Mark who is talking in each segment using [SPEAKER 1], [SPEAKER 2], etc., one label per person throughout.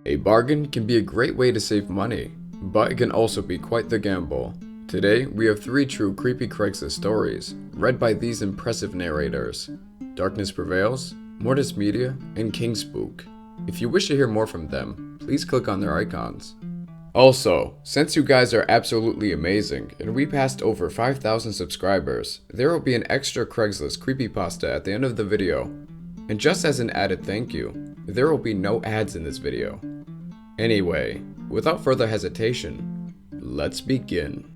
[SPEAKER 1] A bargain can be a great way to save money, but it can also be quite the gamble. Today, we have 3 true creepy Craigslist stories, read by these impressive narrators: Darkness Prevails, Mortis Media and Kingspook. If you wish to hear more from them, please click on their icons. Also, since you guys are absolutely amazing and we passed over 5,000 subscribers, there will be an extra Craigslist creepypasta at the end of the video. And just as an added thank you, there will be no ads in this video. Anyway, without further hesitation, let's begin.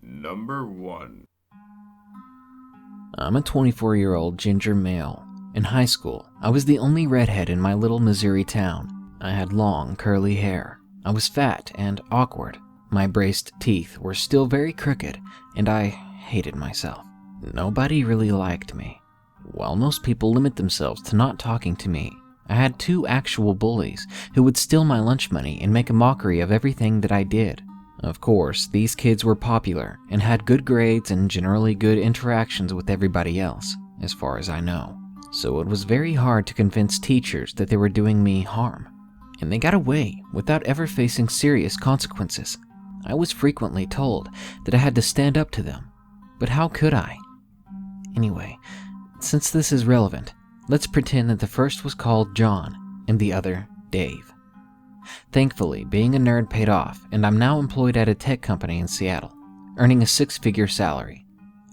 [SPEAKER 1] Number 1.
[SPEAKER 2] I'm a 24-year-old ginger male. In high school, I was the only redhead in my little Missouri town. I had long, curly hair. I was fat and awkward. My braced teeth were still very crooked, and I hated myself. Nobody really liked me. While most people limit themselves to not talking to me, I had 2 actual bullies who would steal my lunch money and make a mockery of everything that I did. Of course, these kids were popular and had good grades and generally good interactions with everybody else, as far as I know. So it was very hard to convince teachers that they were doing me harm. And they got away without ever facing serious consequences. I was frequently told that I had to stand up to them, but how could I? Anyway, since this is relevant, let's pretend that the first was called John and the other Dave. Thankfully, being a nerd paid off, and I'm now employed at a tech company in Seattle, earning a 6-figure salary.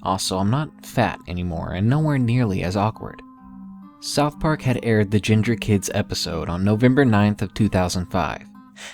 [SPEAKER 2] Also, I'm not fat anymore and nowhere nearly as awkward. South Park had aired the Ginger Kids episode on November 9th of 2005.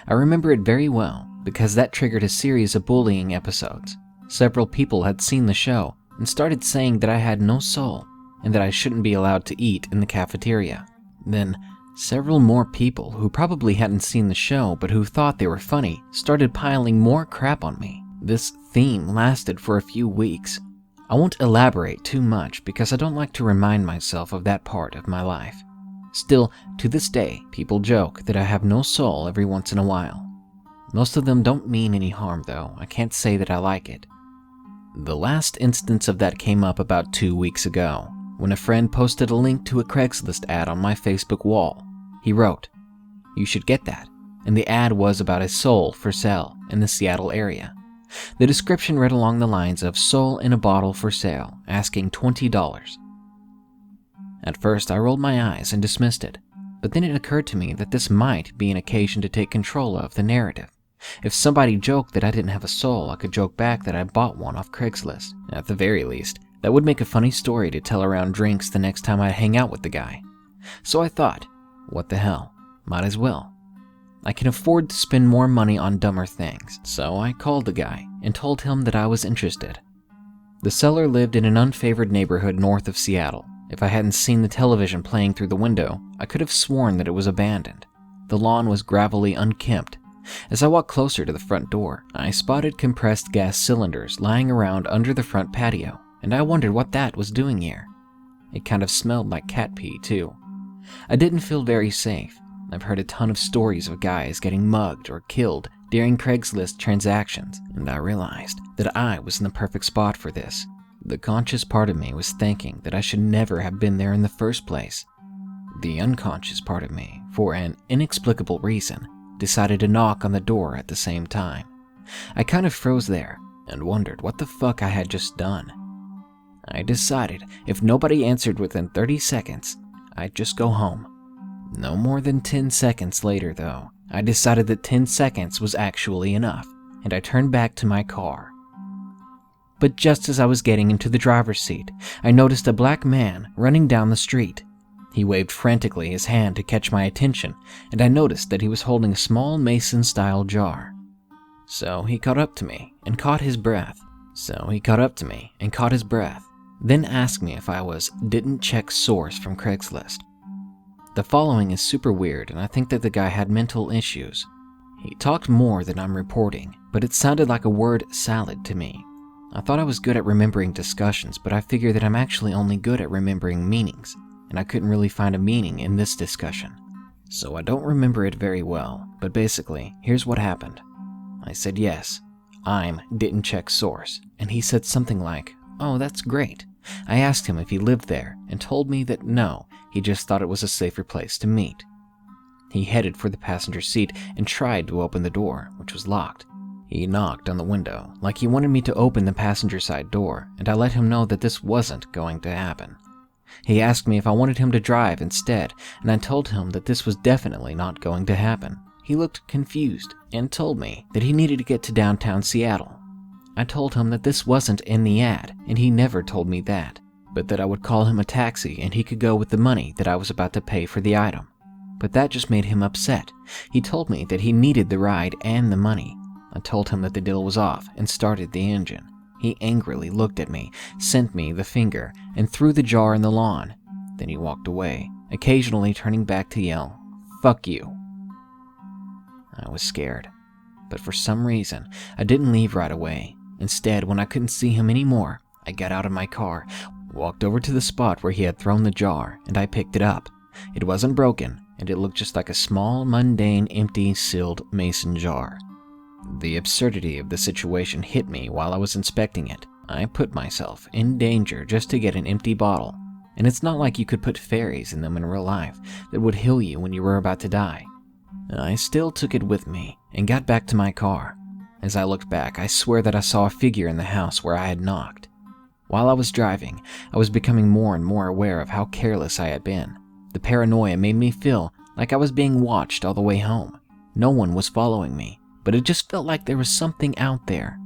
[SPEAKER 2] I remember it very well because that triggered a series of bullying episodes. Several people had seen the show and started saying that I had no soul and that I shouldn't be allowed to eat in the cafeteria. Then, several more people who probably hadn't seen the show but who thought they were funny started piling more crap on me. This theme lasted for a few weeks. I won't elaborate too much because I don't like to remind myself of that part of my life. Still, to this day, people joke that I have no soul every once in a while. Most of them don't mean any harm though. I can't say that I like it. The last instance of that came up about 2 weeks ago, when a friend posted a link to a Craigslist ad on my Facebook wall. He wrote, "You should get that," and the ad was about a soul for sale in the Seattle area. The description read along the lines of "soul in a bottle for sale, asking $20. At first, I rolled my eyes and dismissed it, but then it occurred to me that this might be an occasion to take control of the narrative. If somebody joked that I didn't have a soul, I could joke back that I bought one off Craigslist. At the very least, that would make a funny story to tell around drinks the next time I hang out with the guy. So I thought, what the hell, might as well. I can afford to spend more money on dumber things, so I called the guy and told him that I was interested. The seller lived in an unfavored neighborhood north of Seattle. If I hadn't seen the television playing through the window, I could have sworn that it was abandoned. The lawn was gravelly unkempt. As I walked closer to the front door, I spotted compressed gas cylinders lying around under the front patio, and I wondered what that was doing here. It kind of smelled like cat pee, too. I didn't feel very safe. I've heard a ton of stories of guys getting mugged or killed during Craigslist transactions, and I realized that I was in the perfect spot for this. The conscious part of me was thinking that I should never have been there in the first place. The unconscious part of me, for an inexplicable reason, decided to knock on the door at the same time. I kind of froze there and wondered what the fuck I had just done. I decided if nobody answered within 30 seconds, I'd just go home. No more than 10 seconds later, though, I decided that 10 seconds was actually enough, and I turned back to my car. But just as I was getting into the driver's seat, I noticed a black man running down the street. He waved frantically his hand to catch my attention, and I noticed that he was holding a small Mason-style jar. So he caught up to me and caught his breath. Then asked me if I didn't check source from Craigslist. The following is super weird, and I think that the guy had mental issues. He talked more than I'm reporting, but it sounded like a word salad to me. I thought I was good at remembering discussions, but I figured that I'm actually only good at remembering meanings, and I couldn't really find a meaning in this discussion. So I don't remember it very well, but basically, here's what happened. I said yes, didn't check source, and he said something like, "Oh, that's great." I asked him if he lived there, and told me that no, he just thought it was a safer place to meet. He headed for the passenger seat and tried to open the door, which was locked. He knocked on the window, like he wanted me to open the passenger side door, and I let him know that this wasn't going to happen. He asked me if I wanted him to drive instead, and I told him that this was definitely not going to happen. He looked confused and told me that he needed to get to downtown Seattle. I told him that this wasn't in the ad, and he never told me that, but that I would call him a taxi and he could go with the money that I was about to pay for the item. But that just made him upset. He told me that he needed the ride and the money. I told him that the deal was off and started the engine. He angrily looked at me, sent me the finger, and threw the jar in the lawn. Then he walked away, occasionally turning back to yell, "Fuck you." I was scared, but for some reason, I didn't leave right away. Instead, when I couldn't see him anymore, I got out of my car, walked over to the spot where he had thrown the jar, and I picked it up. It wasn't broken, and it looked just like a small, mundane, empty, sealed mason jar. The absurdity of the situation hit me while I was inspecting it. I put myself in danger just to get an empty bottle, and it's not like you could put fairies in them in real life that would heal you when you were about to die. I still took it with me and got back to my car. As I looked back, I swear that I saw a figure in the house where I had knocked. While I was driving, I was becoming more and more aware of how careless I had been. The paranoia made me feel like I was being watched all the way home. No one was following me, but it just felt like there was something out there.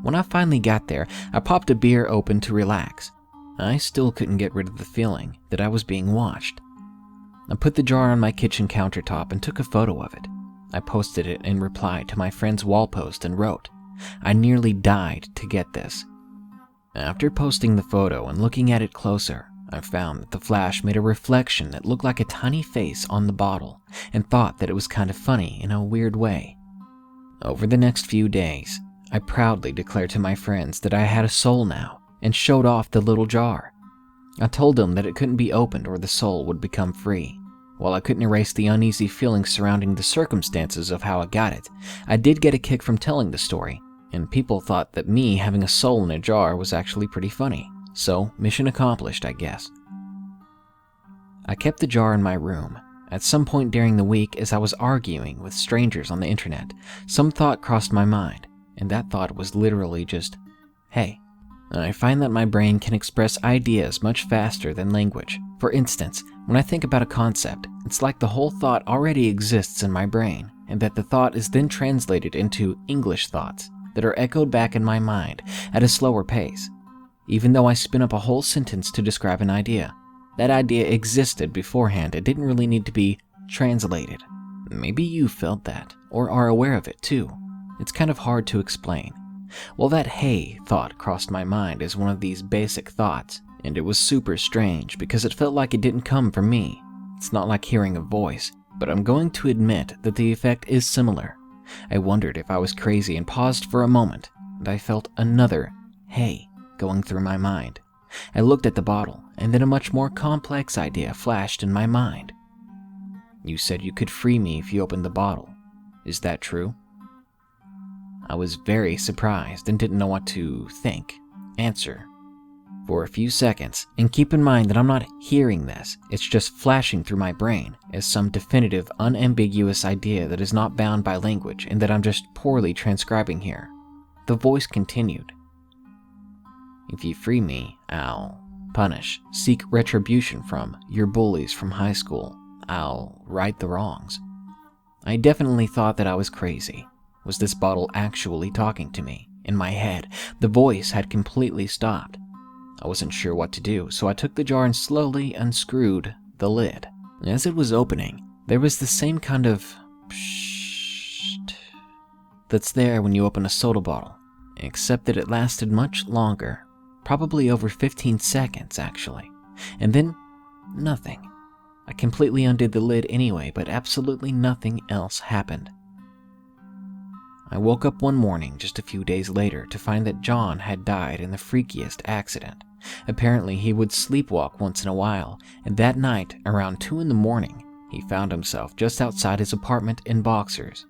[SPEAKER 2] When I finally got there, I popped a beer open to relax. I still couldn't get rid of the feeling that I was being watched. I put the jar on my kitchen countertop and took a photo of it. I posted it in reply to my friend's wall post and wrote, "I nearly died to get this." After posting the photo and looking at it closer, I found that the flash made a reflection that looked like a tiny face on the bottle and thought that it was kind of funny in a weird way. Over the next few days, I proudly declared to my friends that I had a soul now and showed off the little jar. I told them that it couldn't be opened or the soul would become free. While I couldn't erase the uneasy feelings surrounding the circumstances of how I got it, I did get a kick from telling the story, and people thought that me having a soul in a jar was actually pretty funny. So, mission accomplished, I guess. I kept the jar in my room. At some point during the week, as I was arguing with strangers on the internet, some thought crossed my mind, and that thought was literally just, "Hey." I find that my brain can express ideas much faster than language. For instance, when I think about a concept, it's like the whole thought already exists in my brain, and that the thought is then translated into English thoughts that are echoed back in my mind at a slower pace. Even though I spin up a whole sentence to describe an idea, that idea existed beforehand. It didn't really need to be translated. Maybe you felt that, or are aware of it too. It's kind of hard to explain. Well, that "hey" thought crossed my mind as one of these basic thoughts, and it was super strange because it felt like it didn't come from me. It's not like hearing a voice, but I'm going to admit that the effect is similar. I wondered if I was crazy and paused for a moment, and I felt another "hey" going through my mind. I looked at the bottle, and then a much more complex idea flashed in my mind. "You said you could free me if you opened the bottle. Is that true?" I was very surprised and didn't know what to think, answer. For a few seconds, and keep in mind that I'm not hearing this, it's just flashing through my brain as some definitive, unambiguous idea that is not bound by language and that I'm just poorly transcribing here. The voice continued. "If you free me, I'll punish, seek retribution from your bullies from high school. I'll right the wrongs." I definitely thought that I was crazy. Was this bottle actually talking to me? In my head, the voice had completely stopped. I wasn't sure what to do, so I took the jar and slowly unscrewed the lid. As it was opening, there was the same kind of psst that's there when you open a soda bottle, except that it lasted much longer, probably over 15 seconds actually, and then nothing. I completely undid the lid anyway, but absolutely nothing else happened. I woke up one morning just a few days later to find that John had died in the freakiest accident. Apparently he would sleepwalk once in a while, and that night, around 2 a.m, he found himself just outside his apartment in boxers.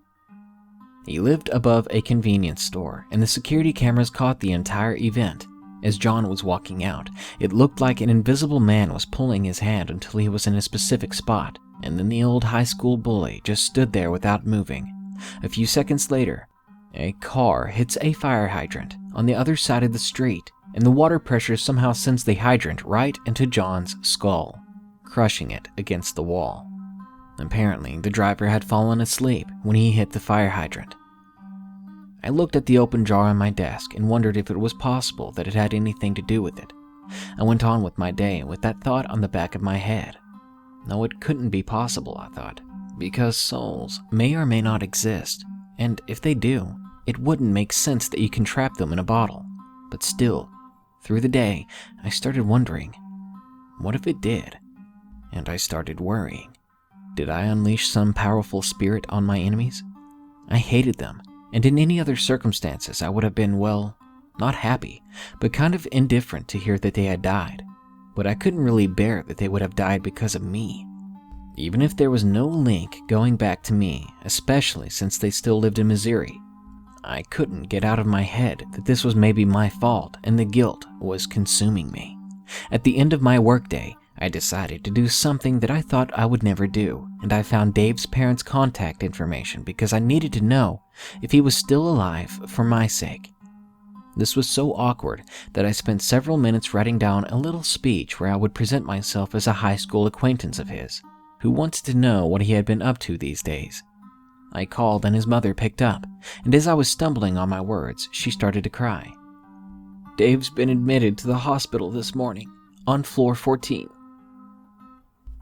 [SPEAKER 2] He lived above a convenience store, and the security cameras caught the entire event. As John was walking out, it looked like an invisible man was pulling his hand until he was in a specific spot, and then the old high school bully just stood there without moving. A few seconds later, a car hits a fire hydrant on the other side of the street, and the water pressure somehow sends the hydrant right into John's skull, crushing it against the wall. Apparently, the driver had fallen asleep when he hit the fire hydrant. I looked at the open jar on my desk and wondered if it was possible that it had anything to do with it. I went on with my day with that thought on the back of my head. No, it couldn't be possible, I thought, because souls may or may not exist, and if they do, it wouldn't make sense that you can trap them in a bottle. But still, through the day, I started wondering, what if it did? And I started worrying. Did I unleash some powerful spirit on my enemies? I hated them, and in any other circumstances I would have been, well, not happy, but kind of indifferent to hear that they had died. But I couldn't really bear that they would have died because of me. Even if there was no link going back to me, especially since they still lived in Missouri, I couldn't get out of my head that this was maybe my fault and the guilt was consuming me. At the end of my workday, I decided to do something that I thought I would never do, and I found Dave's parents' contact information because I needed to know if he was still alive for my sake. This was so awkward that I spent several minutes writing down a little speech where I would present myself as a high school acquaintance of his, who wanted to know what he had been up to these days. I called and his mother picked up, and as I was stumbling on my words, she started to cry. "Dave's been admitted to the hospital this morning, on floor 14.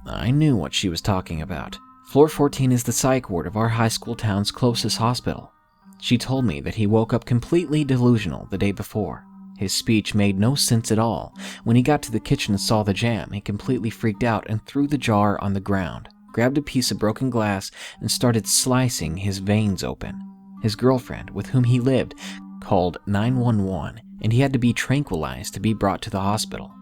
[SPEAKER 2] I knew what she was talking about. Floor 14 is the psych ward of our high school town's closest hospital. She told me that he woke up completely delusional the day before. His speech made no sense at all. When he got to the kitchen and saw the jam, he completely freaked out and threw the jar on the ground, grabbed a piece of broken glass, and started slicing his veins open. His girlfriend, with whom he lived, called 911, and he had to be tranquilized to be brought to the hospital.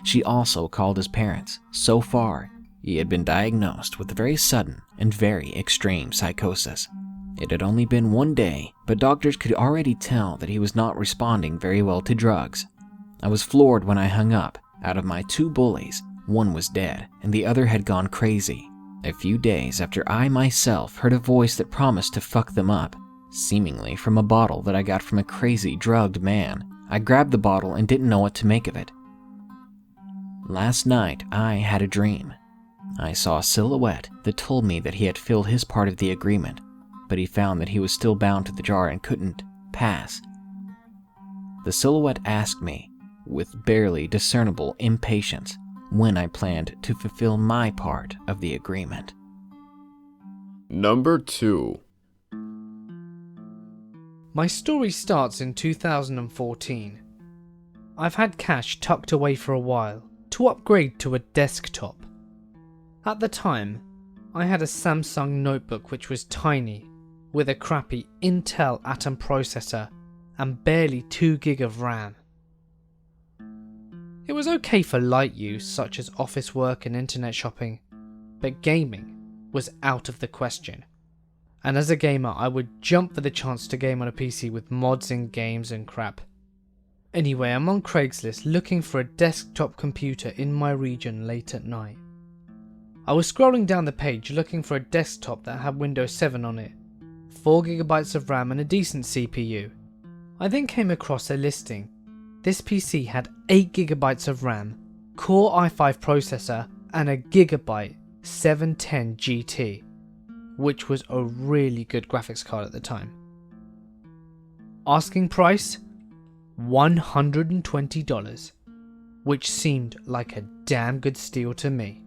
[SPEAKER 2] She also called his parents. So far, he had been diagnosed with a very sudden and very extreme psychosis. It had only been one day, but doctors could already tell that he was not responding very well to drugs. I was floored when I hung up. Out of my 2 bullies, one was dead and the other had gone crazy. A few days after I myself heard a voice that promised to fuck them up, seemingly from a bottle that I got from a crazy drugged man. I grabbed the bottle and didn't know what to make of it. Last night, I had a dream. I saw a silhouette that told me that he had filled his part of the agreement, but he found that he was still bound to the jar and couldn't pass. The silhouette asked me, with barely discernible impatience, when I planned to fulfill my part of the agreement.
[SPEAKER 1] Number 2.
[SPEAKER 3] My story starts in 2014. I've had cash tucked away for a while to upgrade to a desktop. At the time, I had a Samsung notebook which was tiny, with a crappy Intel Atom processor and barely 2 GB of RAM. It was okay for light use such as office work and internet shopping, but gaming was out of the question. And as a gamer, I would jump for the chance to game on a PC with mods and games and crap. Anyway, I'm on Craigslist looking for a desktop computer in my region late at night. I was scrolling down the page looking for a desktop that had Windows 7 on it, 4 GB of RAM and a decent CPU. I then came across a listing. This PC had 8 GB of RAM, Core i5 processor and a Gigabyte 710 GT, which was a really good graphics card at the time. Asking price? $120, which seemed like a damn good steal to me.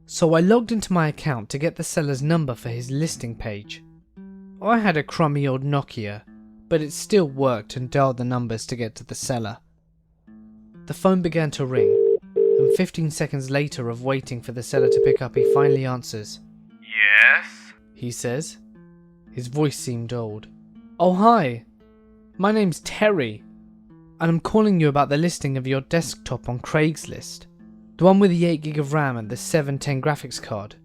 [SPEAKER 3] So I logged into my account to get the seller's number for his listing page. I had a crummy old Nokia, but it still worked and dialed the numbers to get to the seller. The phone began to ring, and 15 seconds later of waiting for the seller to pick up, he finally answers.
[SPEAKER 4] Yes?
[SPEAKER 3] He says. His voice seemed old. Oh hi, my name's Terry, and I'm calling you about the listing of your desktop on Craigslist. The one with the 8 GB of RAM and the 710 graphics card.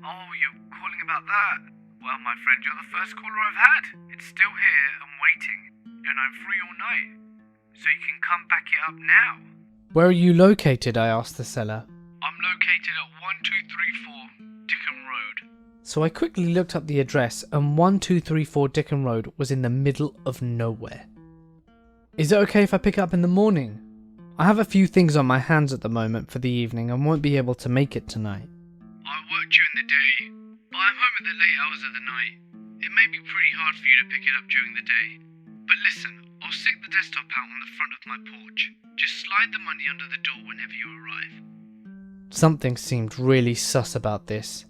[SPEAKER 4] Oh, you're calling about that? Well, my friend, you're the first caller I've had. It's still here and waiting, and I'm free all night. so you can come back it up now.
[SPEAKER 3] Where are you located? I asked the seller.
[SPEAKER 4] I'm located at 1234 Dickham Road.
[SPEAKER 3] So I quickly looked up the address, and 1234 Dickham Road was in the middle of nowhere. Is it okay if I pick it up in the morning? I have a few things on my hands at the moment for the evening and won't be able to make it tonight.
[SPEAKER 4] I work during the day, but I'm home at the late hours of the night. It may be pretty hard for you to pick it up during the day. But listen, I'll stick the desktop out on the front of my porch. Just slide the money under the door whenever you arrive.
[SPEAKER 3] Something seemed really sus about this.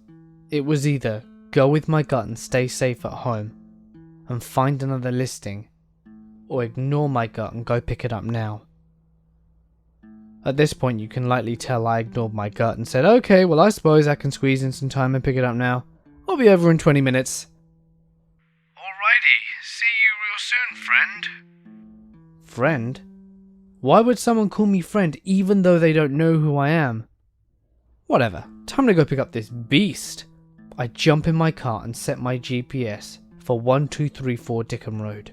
[SPEAKER 3] It was either go with my gut and stay safe at home and find another listing, or ignore my gut and go pick it up now. At this point you can likely tell I ignored my gut and said, okay, well I suppose I can squeeze in some time and pick it up now. I'll be over in 20 minutes.
[SPEAKER 4] Alrighty, see you real soon, friend.
[SPEAKER 3] Friend? Why would someone call me friend even though they don't know who I am? Whatever, time to go pick up this beast. I jump in my car and set my GPS for 1234 Dickham Road.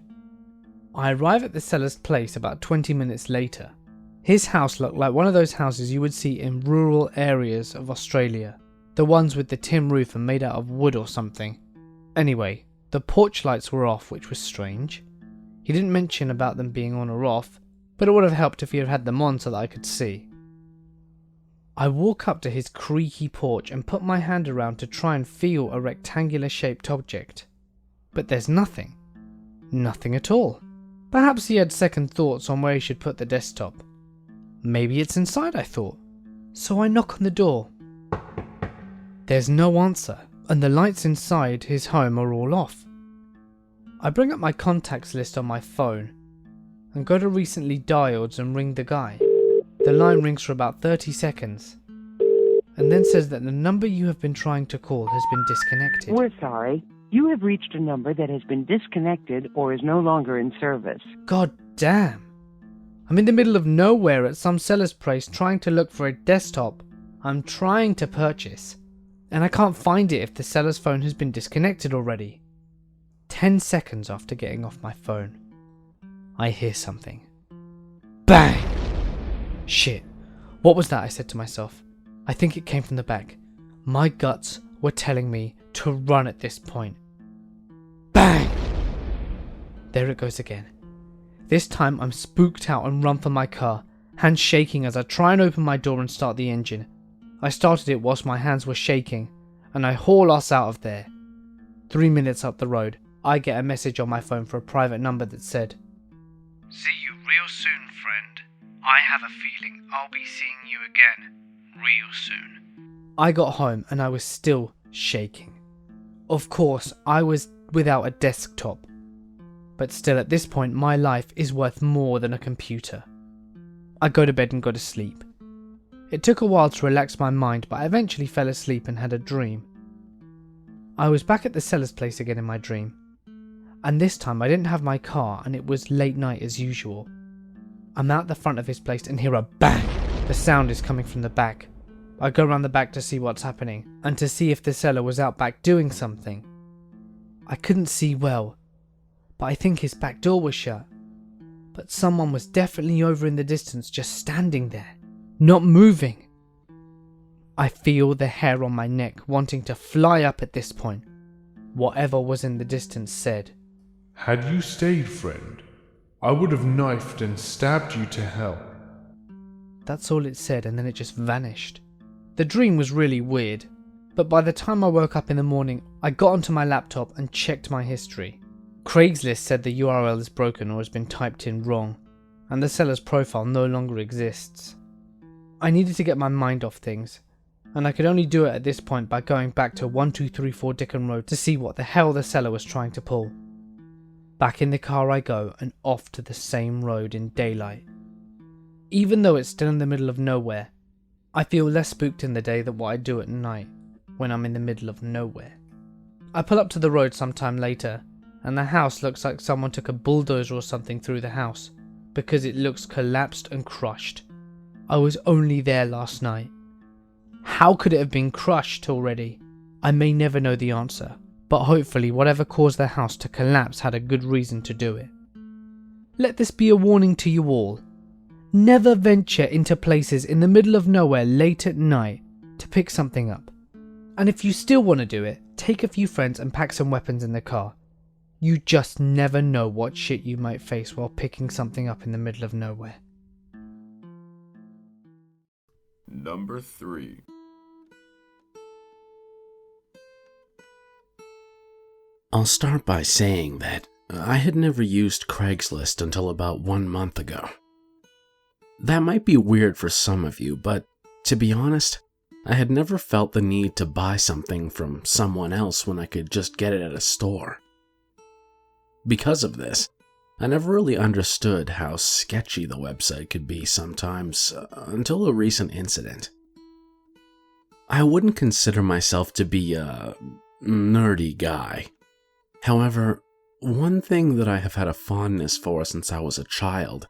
[SPEAKER 3] I arrive at the seller's place about 20 minutes later. His house looked like one of those houses you would see in rural areas of Australia. The ones with the tin roof and made out of wood or something. Anyway, the porch lights were off, which was strange. He didn't mention about them being on or off, but it would have helped if he had had them on so that I could see. I walk up to his creaky porch and put my hand around to try and feel a rectangular shaped object. But there's nothing. Nothing at all. Perhaps he had second thoughts on where he should put the desktop. Maybe it's inside, I thought. So I knock on the door. There's no answer, and the lights inside his home are all off. I bring up my contacts list on my phone and go to recently dialed and ring the guy. The line rings for about 30 seconds and then says that the number you have been trying to call has been disconnected.
[SPEAKER 5] We're sorry. You have reached a number that has been disconnected or is no longer in service.
[SPEAKER 3] God damn. I'm in the middle of nowhere at some seller's place trying to look for a desktop I'm trying to purchase, and I can't find it if the seller's phone has been disconnected already. 10 seconds after getting off my phone, I hear something. Bang! Shit. What was that? I said to myself. I think it came from the back. My guts were telling me to run at this point. Bang! There it goes again. This time I'm spooked out and run for my car, hands shaking as I try and open my door and start the engine. I started it whilst my hands were shaking, and I haul us out of there. 3 minutes up the road, I get a message on my phone for a private number that said,
[SPEAKER 4] See you real soon, friend. I have a feeling I'll be seeing you again real soon.
[SPEAKER 3] I got home and I was still shaking. Of course, I was without a desktop. But still, at this point, my life is worth more than a computer. I go to bed and go to sleep. It took a while to relax my mind, but I eventually fell asleep and had a dream. I was back at the seller's place again in my dream. And this time I didn't have my car and it was late night as usual. I'm out the front of his place and hear a bang. The sound is coming from the back. I go around the back to see what's happening and to see if the seller was out back doing something. I couldn't see well, but I think his back door was shut. But someone was definitely over in the distance just standing there, not moving. I feel the hair on my neck wanting to fly up at this point. Whatever was in the distance said,
[SPEAKER 6] Had you stayed, friend, I would have knifed and stabbed you to hell.
[SPEAKER 3] That's all it said, and then it just vanished. The dream was really weird, but by the time I woke up in the morning, I got onto my laptop and checked my history. Craigslist said the URL is broken or has been typed in wrong, and the seller's profile no longer exists. I needed to get my mind off things, and I could only do it at this point by going back to 1234 Dickham Road to see what the hell the seller was trying to pull. Back in the car I go and off to the same road in daylight. Even though it's still in the middle of nowhere, I feel less spooked in the day than what I do at night when I'm in the middle of nowhere. I pull up to the road sometime later, and the house looks like someone took a bulldozer or something through the house, because it looks collapsed and crushed. I was only there last night. How could it have been crushed already? I may never know the answer, but hopefully whatever caused the house to collapse had a good reason to do it. let this be a warning to you all. Never venture into places in the middle of nowhere late at night to pick something up. And if you still want to do it, take a few friends and pack some weapons in the car. You just never know what shit you might face while picking something up in the middle of nowhere.
[SPEAKER 1] Number 3.
[SPEAKER 7] I'll start by saying that I had never used Craigslist until about 1 month ago. That might be weird for some of you, but to be honest, I had never felt the need to buy something from someone else when I could just get it at a store. Because of this, I never really understood how sketchy the website could be sometimes until a recent incident. I wouldn't consider myself to be a nerdy guy. However, one thing that I have had a fondness for since I was a child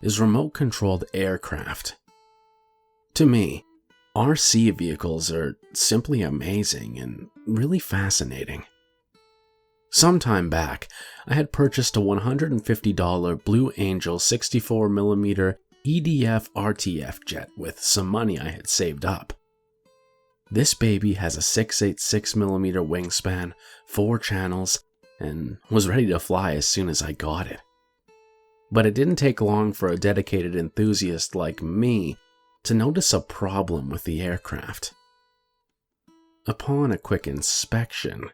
[SPEAKER 7] is remote-controlled aircraft. To me, RC vehicles are simply amazing and really fascinating. Some time back, I had purchased a $150 Blue Angel 64mm EDF RTF jet with some money I had saved up. This baby has a 686mm wingspan, 4 channels, and was ready to fly as soon as I got it. But it didn't take long for a dedicated enthusiast like me to notice a problem with the aircraft. Upon a quick inspection,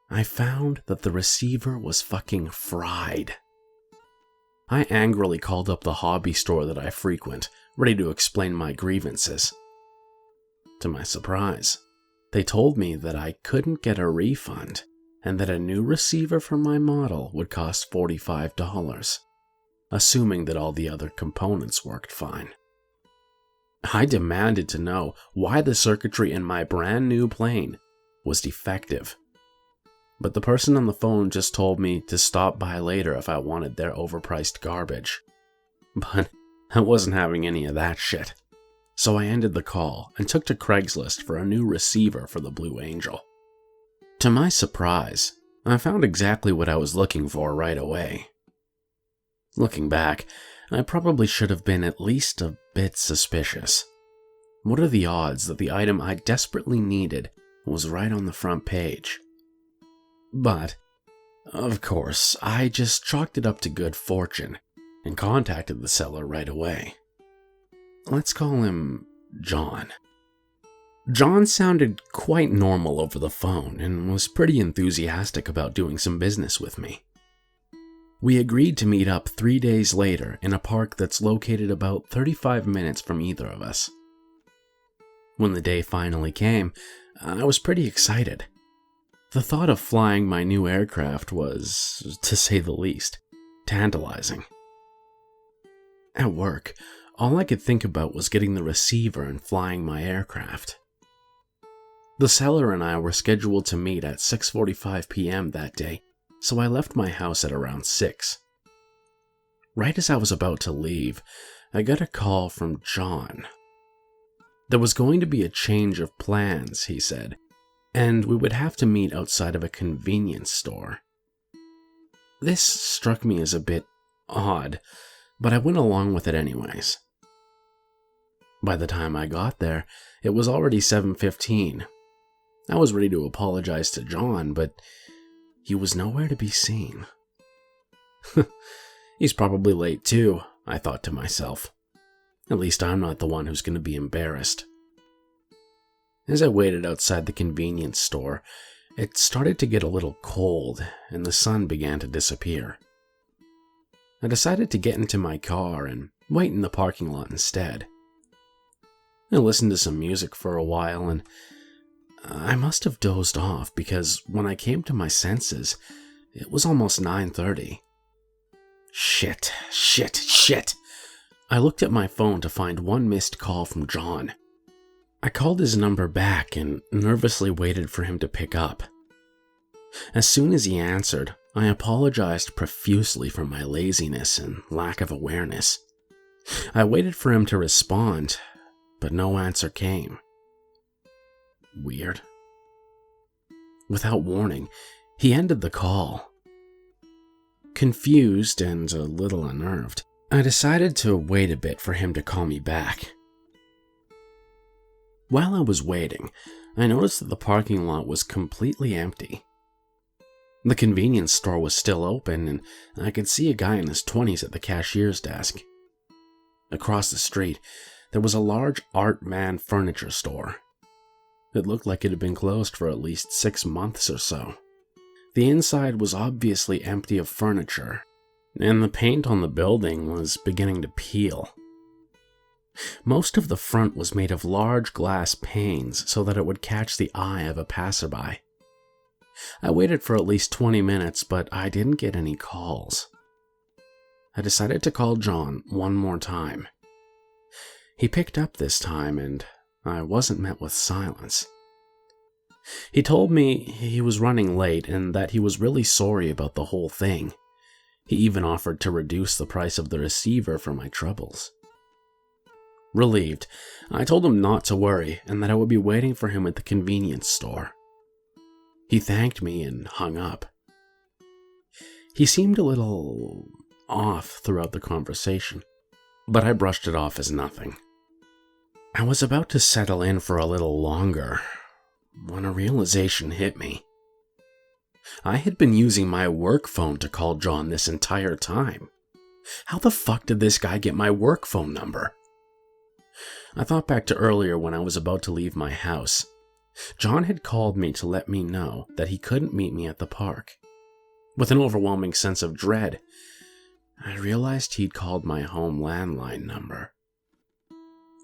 [SPEAKER 7] I found that the receiver was fucking fried. I angrily called up the hobby store that I frequent, ready to explain my grievances. To my surprise, they told me that I couldn't get a refund and that a new receiver for my model would cost $45, assuming that all the other components worked fine. I demanded to know why the circuitry in my brand new plane was defective. But the person on the phone just told me to stop by later if I wanted their overpriced garbage. But I wasn't having any of that shit. So I ended the call and took to Craigslist for a new receiver for the Blue Angel. To my surprise, I found exactly what I was looking for right away. Looking back, I probably should have been at least a bit suspicious. What are the odds that the item I desperately needed was right on the front page? But, of course, I just chalked it up to good fortune and contacted the seller right away. Let's call him John. John sounded quite normal over the phone and was pretty enthusiastic about doing some business with me. We agreed to meet up 3 days later in a park that's located about 35 minutes from either of us. When the day finally came, I was pretty excited. The thought of flying my new aircraft was, to say the least, tantalizing. At work, all I could think about was getting the receiver and flying my aircraft. The seller and I were scheduled to meet at 6:45 p.m. that day, so I left my house at around 6. Right as I was about to leave, I got a call from John. There was going to be a change of plans, he said, and we would have to meet outside of a convenience store. This struck me as a bit odd, but I went along with it anyways. By the time I got there, it was already 7:15. I was ready to apologize to John, but he was nowhere to be seen. He's probably late too, I thought to myself. At least I'm not the one who's going to be embarrassed. As I waited outside the convenience store, it started to get a little cold and the sun began to disappear. I decided to get into my car and wait in the parking lot instead. I listened to some music for a while and I must have dozed off because when I came to my senses, it was almost 9:30. Shit. I looked at my phone to find one missed call from John. I called his number back and nervously waited for him to pick up. As soon as he answered, I apologized profusely for my laziness and lack of awareness. I waited for him to respond, but no answer came. Weird. Without warning, he ended the call. Confused and a little unnerved, I decided to wait a bit for him to call me back. While I was waiting, I noticed that the parking lot was completely empty. The convenience store was still open, and I could see a guy in his 20s at the cashier's desk. Across the street, there was a large Art Man furniture store. It looked like it had been closed for at least 6 months or so. The inside was obviously empty of furniture, and the paint on the building was beginning to peel. Most of the front was made of large glass panes so that it would catch the eye of a passerby. I waited for at least 20 minutes, but I didn't get any calls. I decided to call John one more time. He picked up this time, and I wasn't met with silence. He told me he was running late and that he was really sorry about the whole thing. He even offered to reduce the price of the receiver for my troubles. Relieved, I told him not to worry and that I would be waiting for him at the convenience store. He thanked me and hung up. He seemed a little off throughout the conversation, but I brushed it off as nothing. I was about to settle in for a little longer when a realization hit me. I had been using my work phone to call John this entire time. How the fuck did this guy get my work phone number? I thought back to earlier when I was about to leave my house. John had called me to let me know that he couldn't meet me at the park. With an overwhelming sense of dread, I realized he'd called my home landline number.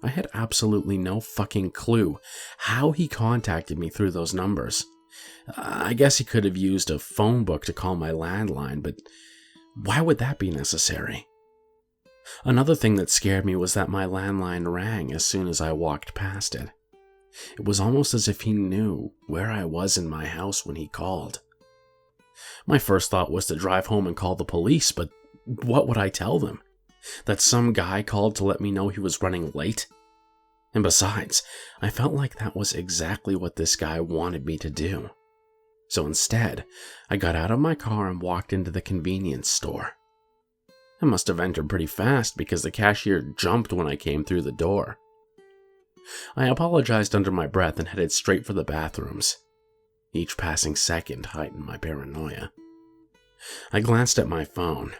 [SPEAKER 7] I had absolutely no fucking clue how he contacted me through those numbers. I guess he could have used a phone book to call my landline, but why would that be necessary? Another thing that scared me was that my landline rang as soon as I walked past it. It was almost as if he knew where I was in my house when he called. My first thought was to drive home and call the police, but what would I tell them? That some guy called to let me know he was running late? And besides, I felt like that was exactly what this guy wanted me to do. So instead, I got out of my car and walked into the convenience store. I must have entered pretty fast because the cashier jumped when I came through the door. I apologized under my breath and headed straight for the bathrooms. Each passing second heightened my paranoia. I glanced at my phone.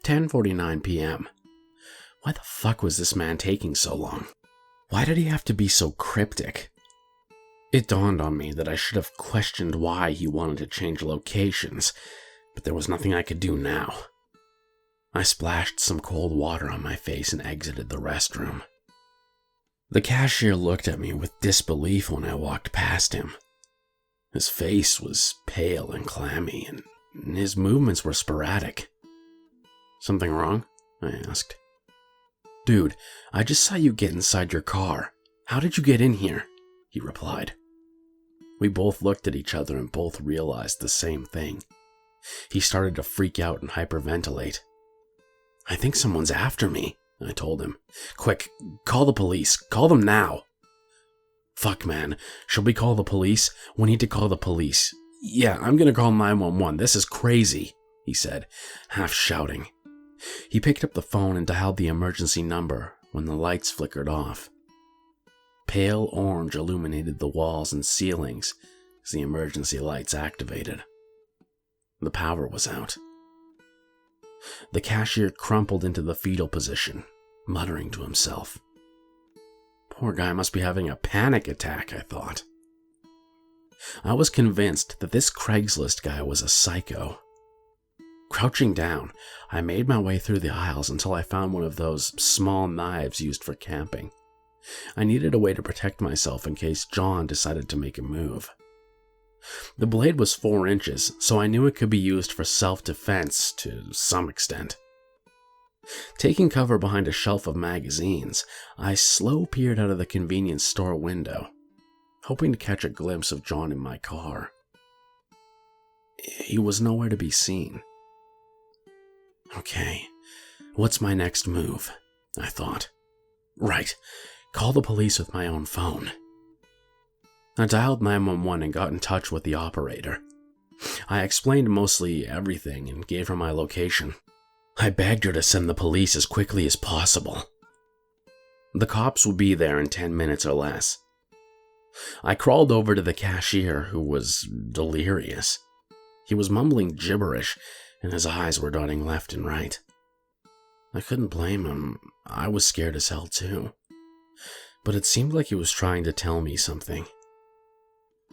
[SPEAKER 7] 10:49 p.m. Why the fuck was this man taking so long? Why did he have to be so cryptic? It dawned on me that I should have questioned why he wanted to change locations, but there was nothing I could do now. I splashed some cold water on my face and exited the restroom. The cashier looked at me with disbelief when I walked past him. His face was pale and clammy, and his movements were sporadic. "Something wrong?" I asked. "Dude, I just saw you get inside your car. How did you get in here?" he replied. We both looked at each other and both realized the same thing. He started to freak out and hyperventilate. "I think someone's after me," I told him. "Quick, call the police. Call them now." "Fuck, man. Should we call the police? We need to call the police." "Yeah, I'm gonna call 911. This is crazy," he said, half shouting. He picked up the phone and dialed the emergency number when the lights flickered off. Pale orange illuminated the walls and ceilings as the emergency lights activated. The power was out. The cashier crumpled into the fetal position, muttering to himself. Poor guy must be having a panic attack, I thought. I was convinced that this Craigslist guy was a psycho. Crouching down, I made my way through the aisles until I found one of those small knives used for camping. I needed a way to protect myself in case John decided to make a move. The blade was 4 inches, so I knew it could be used for self-defense to some extent. Taking cover behind a shelf of magazines, I slow-peered out of the convenience store window, hoping to catch a glimpse of John in my car. He was nowhere to be seen. Okay, what's my next move? I thought. Right, call the police with my own phone. I dialed 911 and got in touch with the operator. I explained mostly everything and gave her my location. I begged her to send the police as quickly as possible. The cops would be there in 10 minutes or less. I crawled over to the cashier, who was delirious. He was mumbling gibberish, and his eyes were darting left and right. I couldn't blame him. I was scared as hell too. But it seemed like he was trying to tell me something.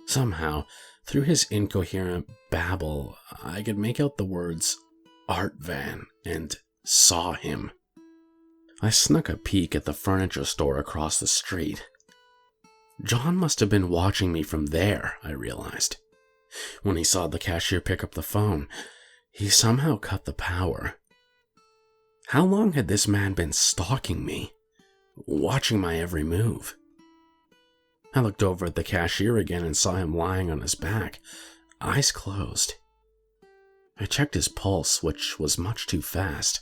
[SPEAKER 7] Somehow, through his incoherent babble, I could make out the words Art Van and Saw Him. I snuck a peek at the furniture store across the street. John must have been watching me from there, I realized. When he saw the cashier pick up the phone, he somehow cut the power. How long had this man been stalking me, watching my every move? I looked over at the cashier again and saw him lying on his back, eyes closed. I checked his pulse, which was much too fast.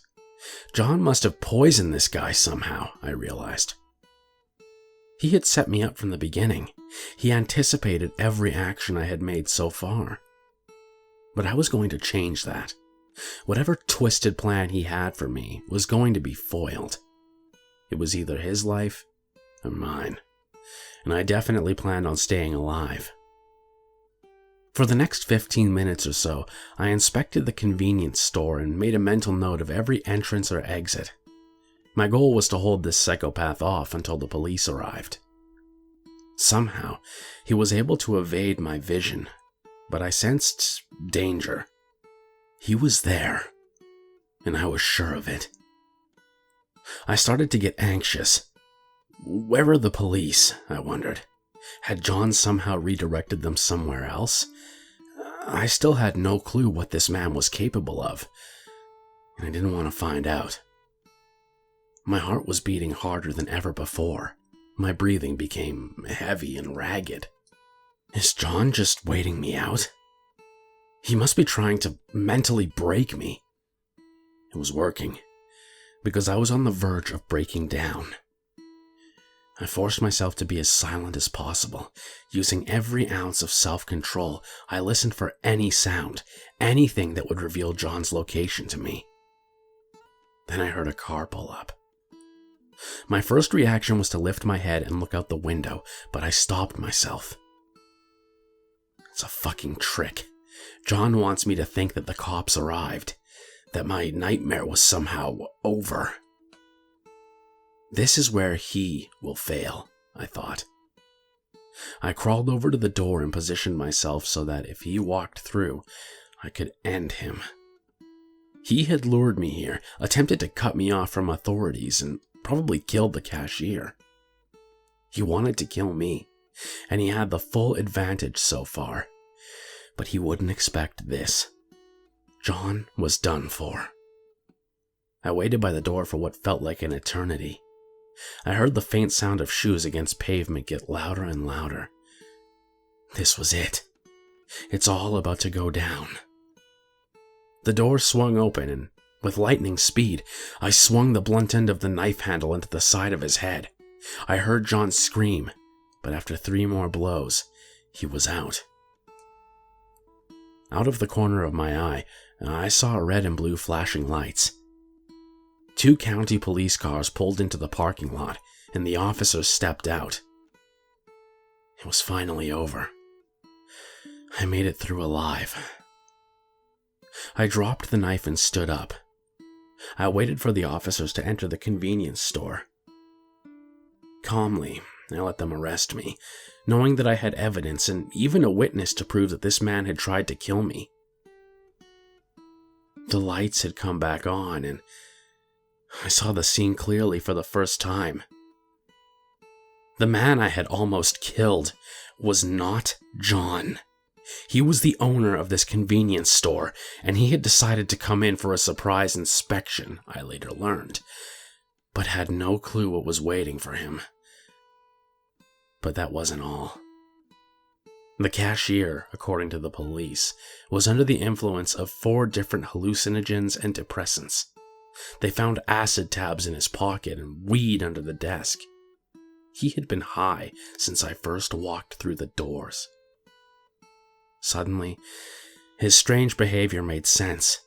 [SPEAKER 7] John must have poisoned this guy somehow, I realized. He had set me up from the beginning. He anticipated every action I had made so far. But I was going to change that. Whatever twisted plan he had for me was going to be foiled. It was either his life or mine, and I definitely planned on staying alive. For the next 15 minutes or so, I inspected the convenience store and made a mental note of every entrance or exit. My goal was to hold this psychopath off until the police arrived. Somehow, he was able to evade my vision, but I sensed danger. He was there, and I was sure of it. I started to get anxious. Where were the police? I wondered. Had John somehow redirected them somewhere else? I still had no clue what this man was capable of, and I didn't want to find out. My heart was beating harder than ever before. My breathing became heavy and ragged. Is John just waiting me out? He must be trying to mentally break me. It was working, because I was on the verge of breaking down. I forced myself to be as silent as possible. Using every ounce of self-control, I listened for any sound, anything that would reveal John's location to me. Then I heard a car pull up. My first reaction was to lift my head and look out the window, but I stopped myself. It's a fucking trick. John wants me to think that the cops arrived, that my nightmare was somehow over. This is where he will fail, I thought. I crawled over to the door and positioned myself so that if he walked through, I could end him. He had lured me here, attempted to cut me off from authorities, and probably killed the cashier. He wanted to kill me, and he had the full advantage so far. But he wouldn't expect this. John was done for. I waited by the door for what felt like an eternity. I heard the faint sound of shoes against pavement get louder and louder. This was it. It's all about to go down. The door swung open, and with lightning speed, I swung the blunt end of the knife handle into the side of his head. I heard John scream, but after 3 more blows, he was out. Out of the corner of my eye, I saw red and blue flashing lights. 2 county police cars pulled into the parking lot, and the officers stepped out. It was finally over. I made it through alive. I dropped the knife and stood up. I waited for the officers to enter the convenience store. Calmly, I let them arrest me, knowing that I had evidence and even a witness to prove that this man had tried to kill me. The lights had come back on, and I saw the scene clearly for the first time. The man I had almost killed was not John. He was the owner of this convenience store, and he had decided to come in for a surprise inspection, I later learned, but had no clue what was waiting for him. But that wasn't all. The cashier, according to the police, was under the influence of 4 different hallucinogens and depressants. They found acid tabs in his pocket and weed under the desk. He had been high since I first walked through the doors. Suddenly, His strange behavior made sense.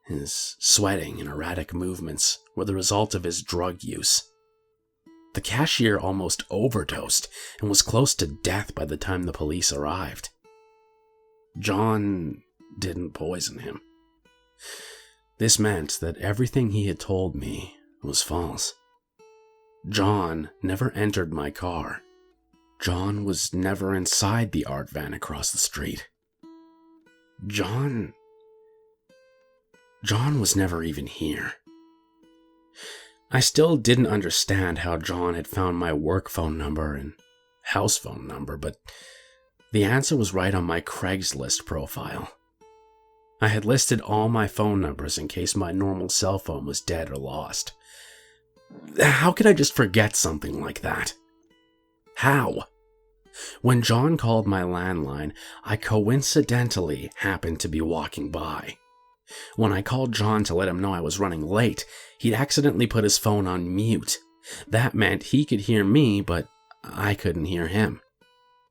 [SPEAKER 7] His sweating and erratic movements were the result of his drug use. The cashier almost overdosed and was close to death by the time the police arrived. John didn't poison him. This meant that everything he had told me was false. John never entered my car. John was never inside the art van across the street. John was never even here. I still didn't understand how John had found my work phone number and house phone number, but the answer was right on my Craigslist profile. I had listed all my phone numbers in case my normal cell phone was dead or lost. How could I just forget something like that? How? When John called my landline, I coincidentally happened to be walking by. When I called John to let him know I was running late, he'd accidentally put his phone on mute. That meant he could hear me, but I couldn't hear him.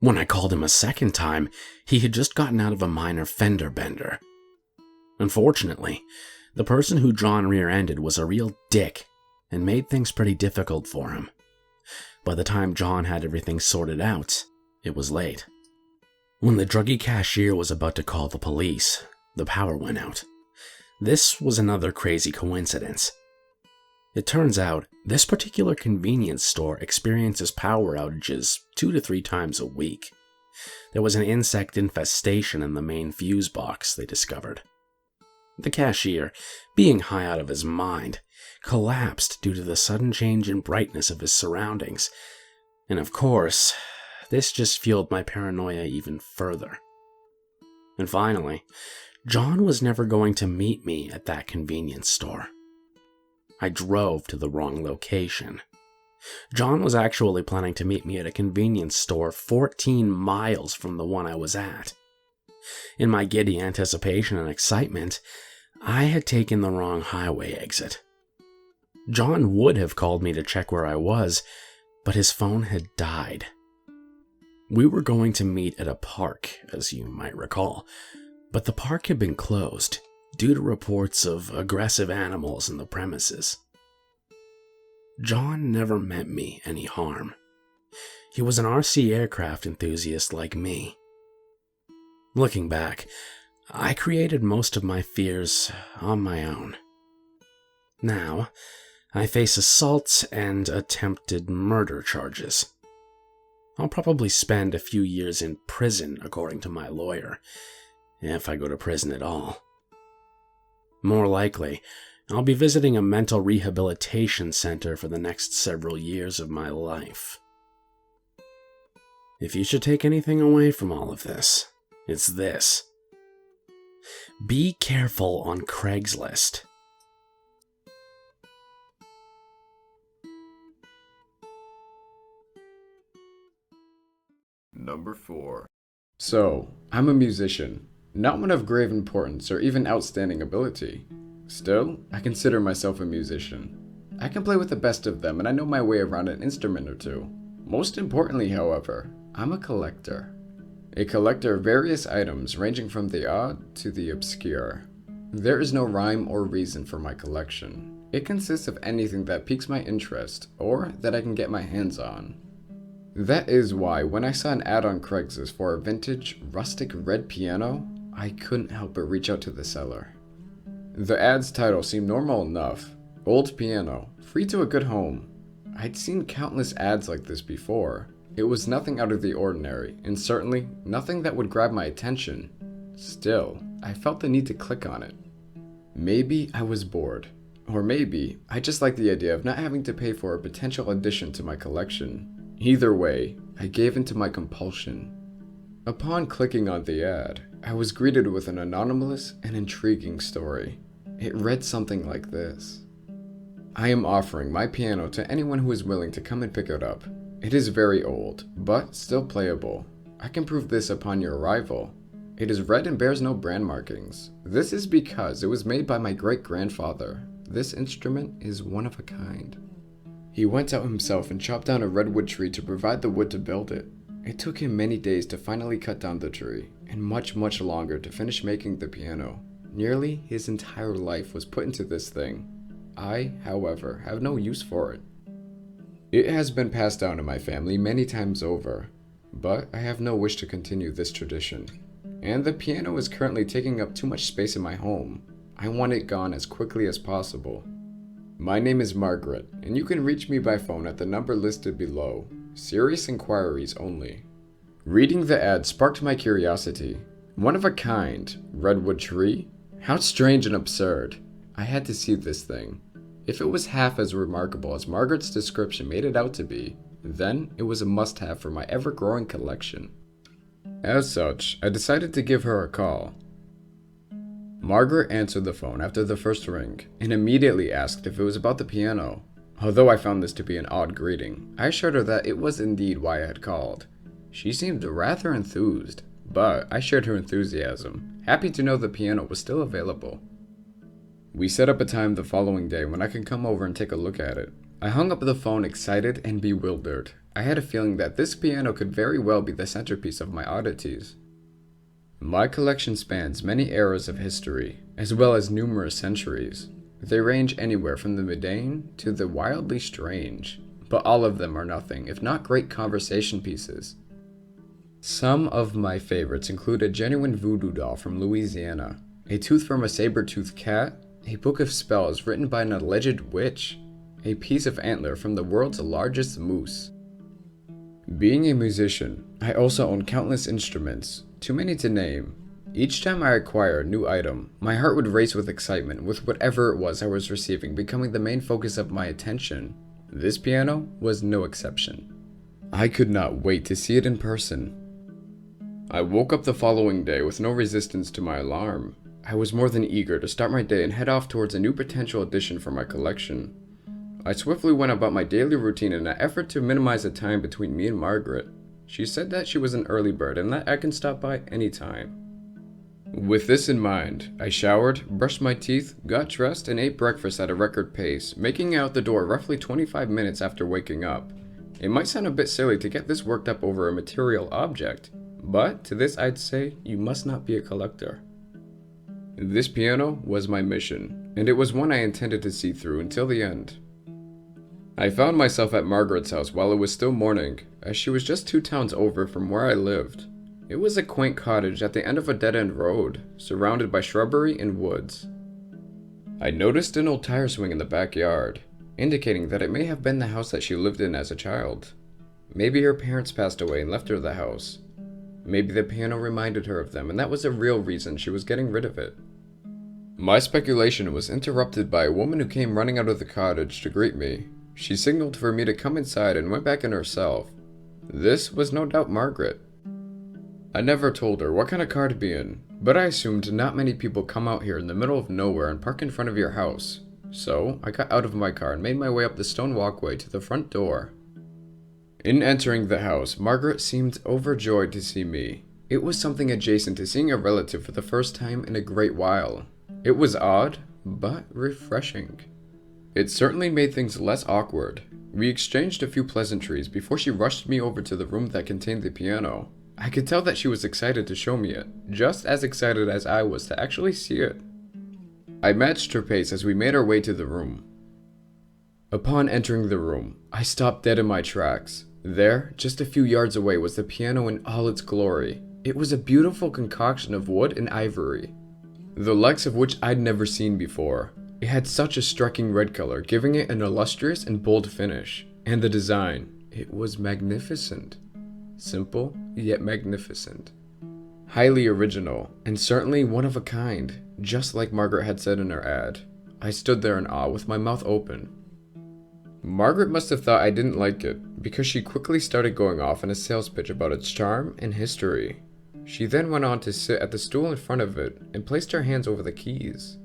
[SPEAKER 7] When I called him a second time, he had just gotten out of a minor fender bender. Unfortunately, the person who John rear-ended was a real dick and made things pretty difficult for him. By the time John had everything sorted out, it was late. When the druggy cashier was about to call the police, the power went out. This was another crazy coincidence. It turns out, this particular convenience store experiences power outages 2 to 3 times a week. There was an insect infestation in the main fuse box, they discovered. The cashier, being high out of his mind, collapsed due to the sudden change in brightness of his surroundings. And of course, this just fueled my paranoia even further. And finally, John was never going to meet me at that convenience store. I drove to the wrong location. John was actually planning to meet me at a convenience store 14 miles from the one I was at. In my giddy anticipation and excitement, I had taken the wrong highway exit. John would have called me to check where I was, but his phone had died. We were going to meet at a park, as you might recall, but the park had been closed due to reports of aggressive animals in the premises. John never meant me any harm. He was an RC aircraft enthusiast like me. Looking back, I created most of my fears on my own. Now, I face assault and attempted murder charges. I'll probably spend a few years in prison, according to my lawyer, if I go to prison at all. More likely, I'll be visiting a mental rehabilitation center for the next several years of my life. If you should take anything away from all of this, it's this. Be careful on Craigslist.
[SPEAKER 1] Number 4. So, I'm a musician. Not one of grave importance or even outstanding ability. Still, I consider myself a musician. I can play with the best of them and I know my way around an instrument or two. Most importantly, however, I'm a collector. A collector of various items ranging from the odd to the obscure. There is no rhyme or reason for my collection. It consists of anything that piques my interest or that I can get my hands on. That is why when I saw an ad on Craigslist for a vintage, rustic red piano, I couldn't help but reach out to the seller. The ad's title seemed normal enough. Old piano, free to a good home. I'd seen countless ads like this before. It was nothing out of the ordinary, and certainly nothing that would grab my attention. Still, I felt the need to click on it. Maybe I was bored. Or maybe I just liked the idea of not having to pay for a potential addition to my collection. Either way, I gave in to my compulsion. Upon clicking on the ad, I was greeted with an anonymous and intriguing story. It read something like this. I am offering my piano to anyone who is willing to come and pick it up. It is very old, but still playable. I can prove this upon your arrival. It is red and bears no brand markings. This is because it was made by my great-grandfather. This instrument is one of a kind. He went out himself and chopped down a redwood tree to provide the wood to build it. It took him many days to finally cut down the tree, and much, much longer to finish making the piano. Nearly his entire life was put into this thing. I, however, have no use for it. It has been passed down in my family many times over, but I have no wish to continue this tradition. And the piano is currently taking up too much space in my home. I want it gone as quickly as possible. My name is Margaret, and you can reach me by phone at the number listed below. Serious inquiries only. Reading the ad sparked my curiosity. One of a kind, redwood tree? How strange and absurd. I had to see this thing. If it was half as remarkable as Margaret's description made it out to be, then it was a must-have for my ever-growing collection. As such, I decided to give her a call. Margaret answered the phone after the first ring, and immediately asked if it was about the piano. Although I found this to be an odd greeting, I assured her that it was indeed why I had called. She seemed rather enthused, but I shared her enthusiasm, happy to know the piano was still available. We set up a time the following day when I could come over and take a look at it. I hung up the phone excited and bewildered. I had a feeling that this piano could very well be the centerpiece of my oddities. My collection spans many eras of history, as well as numerous centuries. They range anywhere from the mundane to the wildly strange, but all of them are nothing if not great conversation pieces. Some of my favorites include a genuine voodoo doll from Louisiana, a tooth from a saber-toothed cat, a book of spells written by an alleged witch, a piece of antler from the world's largest moose. Being a musician, I also own countless instruments, too many to name. Each time I acquire a new item, my heart would race with excitement with whatever it was I was receiving becoming the main focus of my attention. This piano was no exception. I could not wait to see it in person. I woke up the following day with no resistance to my alarm. I was more than eager to start my day and head off towards a new potential addition for my collection. I swiftly went about my daily routine in an effort to minimize the time between me and Margaret. She said that she was an early bird and that I can stop by any time. With this in mind, I showered, brushed my teeth, got dressed, and ate breakfast at a record pace, making it out the door roughly 25 minutes after waking up. It might sound a bit silly to get this worked up over a material object, but to this I'd say you must not be a collector. This piano was my mission, and it was one I intended to see through until the end. I found myself at Margaret's house while it was still morning, as she was just 2 towns over from where I lived. It was a quaint cottage at the end of a dead-end road, surrounded by shrubbery and woods. I noticed an old tire swing in the backyard, indicating that it may have been the house that she lived in as a child. Maybe her parents passed away and left her the house. Maybe the piano reminded her of them, and that was the real reason she was getting rid of it. My speculation was interrupted by a woman who came running out of the cottage to greet me. She signaled for me to come inside and went back in herself. This was no doubt Margaret. I never told her what kind of car to be in, but I assumed not many people come out here in the middle of nowhere and park in front of your house. So I got out of my car and made my way up the stone walkway to the front door. In entering the house, Margaret seemed overjoyed to see me. It was something adjacent to seeing a relative for the first time in a great while. It was odd, but refreshing. It certainly made things less awkward. We exchanged a few pleasantries before she rushed me over to the room that contained the piano. I could tell that she was excited to show me it, just as excited as I was to actually see it. I matched her pace as we made our way to the room. Upon entering the room, I stopped dead in my tracks. There, just a few yards away, was the piano in all its glory. It was a beautiful concoction of wood and ivory, the likes of which I'd never seen before. It had such a striking red color, giving it an illustrious and bold finish. And the design, it was magnificent. Simple, yet magnificent. Highly original, and certainly one of a kind, just like Margaret had said in her ad. I stood there in awe with my mouth open. Margaret must have thought I didn't like it, because she quickly started going off in a sales pitch about its charm and history. She then went on to sit at the stool in front of it and placed her hands over the keys.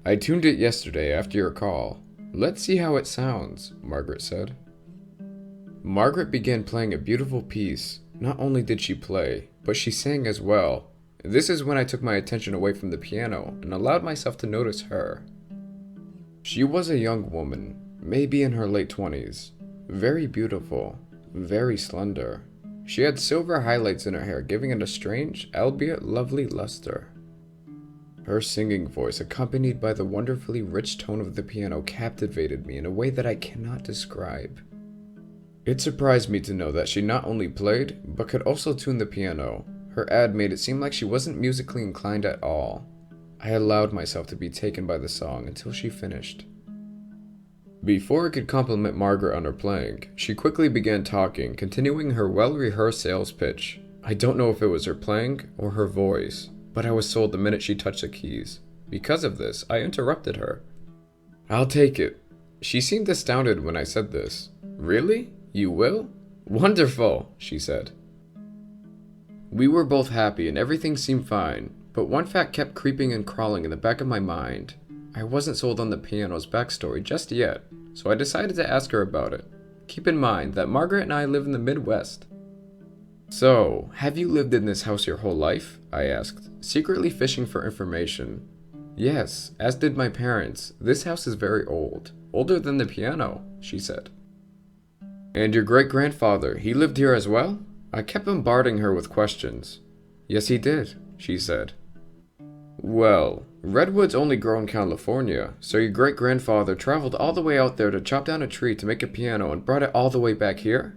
[SPEAKER 1] I tuned it yesterday after your call. Let's see how it sounds, Margaret said. Margaret began playing a beautiful piece. Not only did she play, but she sang as well. This is when I took my attention away from the piano and allowed myself to notice her. She was a young woman, maybe in her late 20s. Very beautiful, very slender. She had silver highlights in her hair, giving it a strange, albeit lovely luster. Her singing voice, accompanied by the wonderfully rich tone of the piano, captivated me in a way that I cannot describe. It surprised me to know that she not only played, but could also tune the piano. Her ad made it seem like she wasn't musically inclined at all. I allowed myself to be taken by the song until she finished. Before I could compliment Margaret on her playing, she quickly began talking, continuing her well-rehearsed sales pitch. I don't know if it was her playing or her voice, but I was sold the minute she touched the keys. Because of this, I interrupted her. "I'll take it." She seemed astounded when I said this. "Really? You will? Wonderful," she said. We were both happy and everything seemed fine, but one fact kept creeping and crawling in the back of my mind. I wasn't sold on the piano's backstory just yet, so I decided to ask her about it. Keep in mind that Margaret and I live in the Midwest. "So, have you lived in this house your whole life?" I asked, secretly fishing for information. "Yes, as did my parents. This house is very old. Older than the piano," she said. "And your great-grandfather, he lived here as well?" I kept bombarding her with questions. "Yes, he did," she said. "Well, redwoods only grow in California, so your great-grandfather traveled all the way out there to chop down a tree to make a piano and brought it all the way back here?"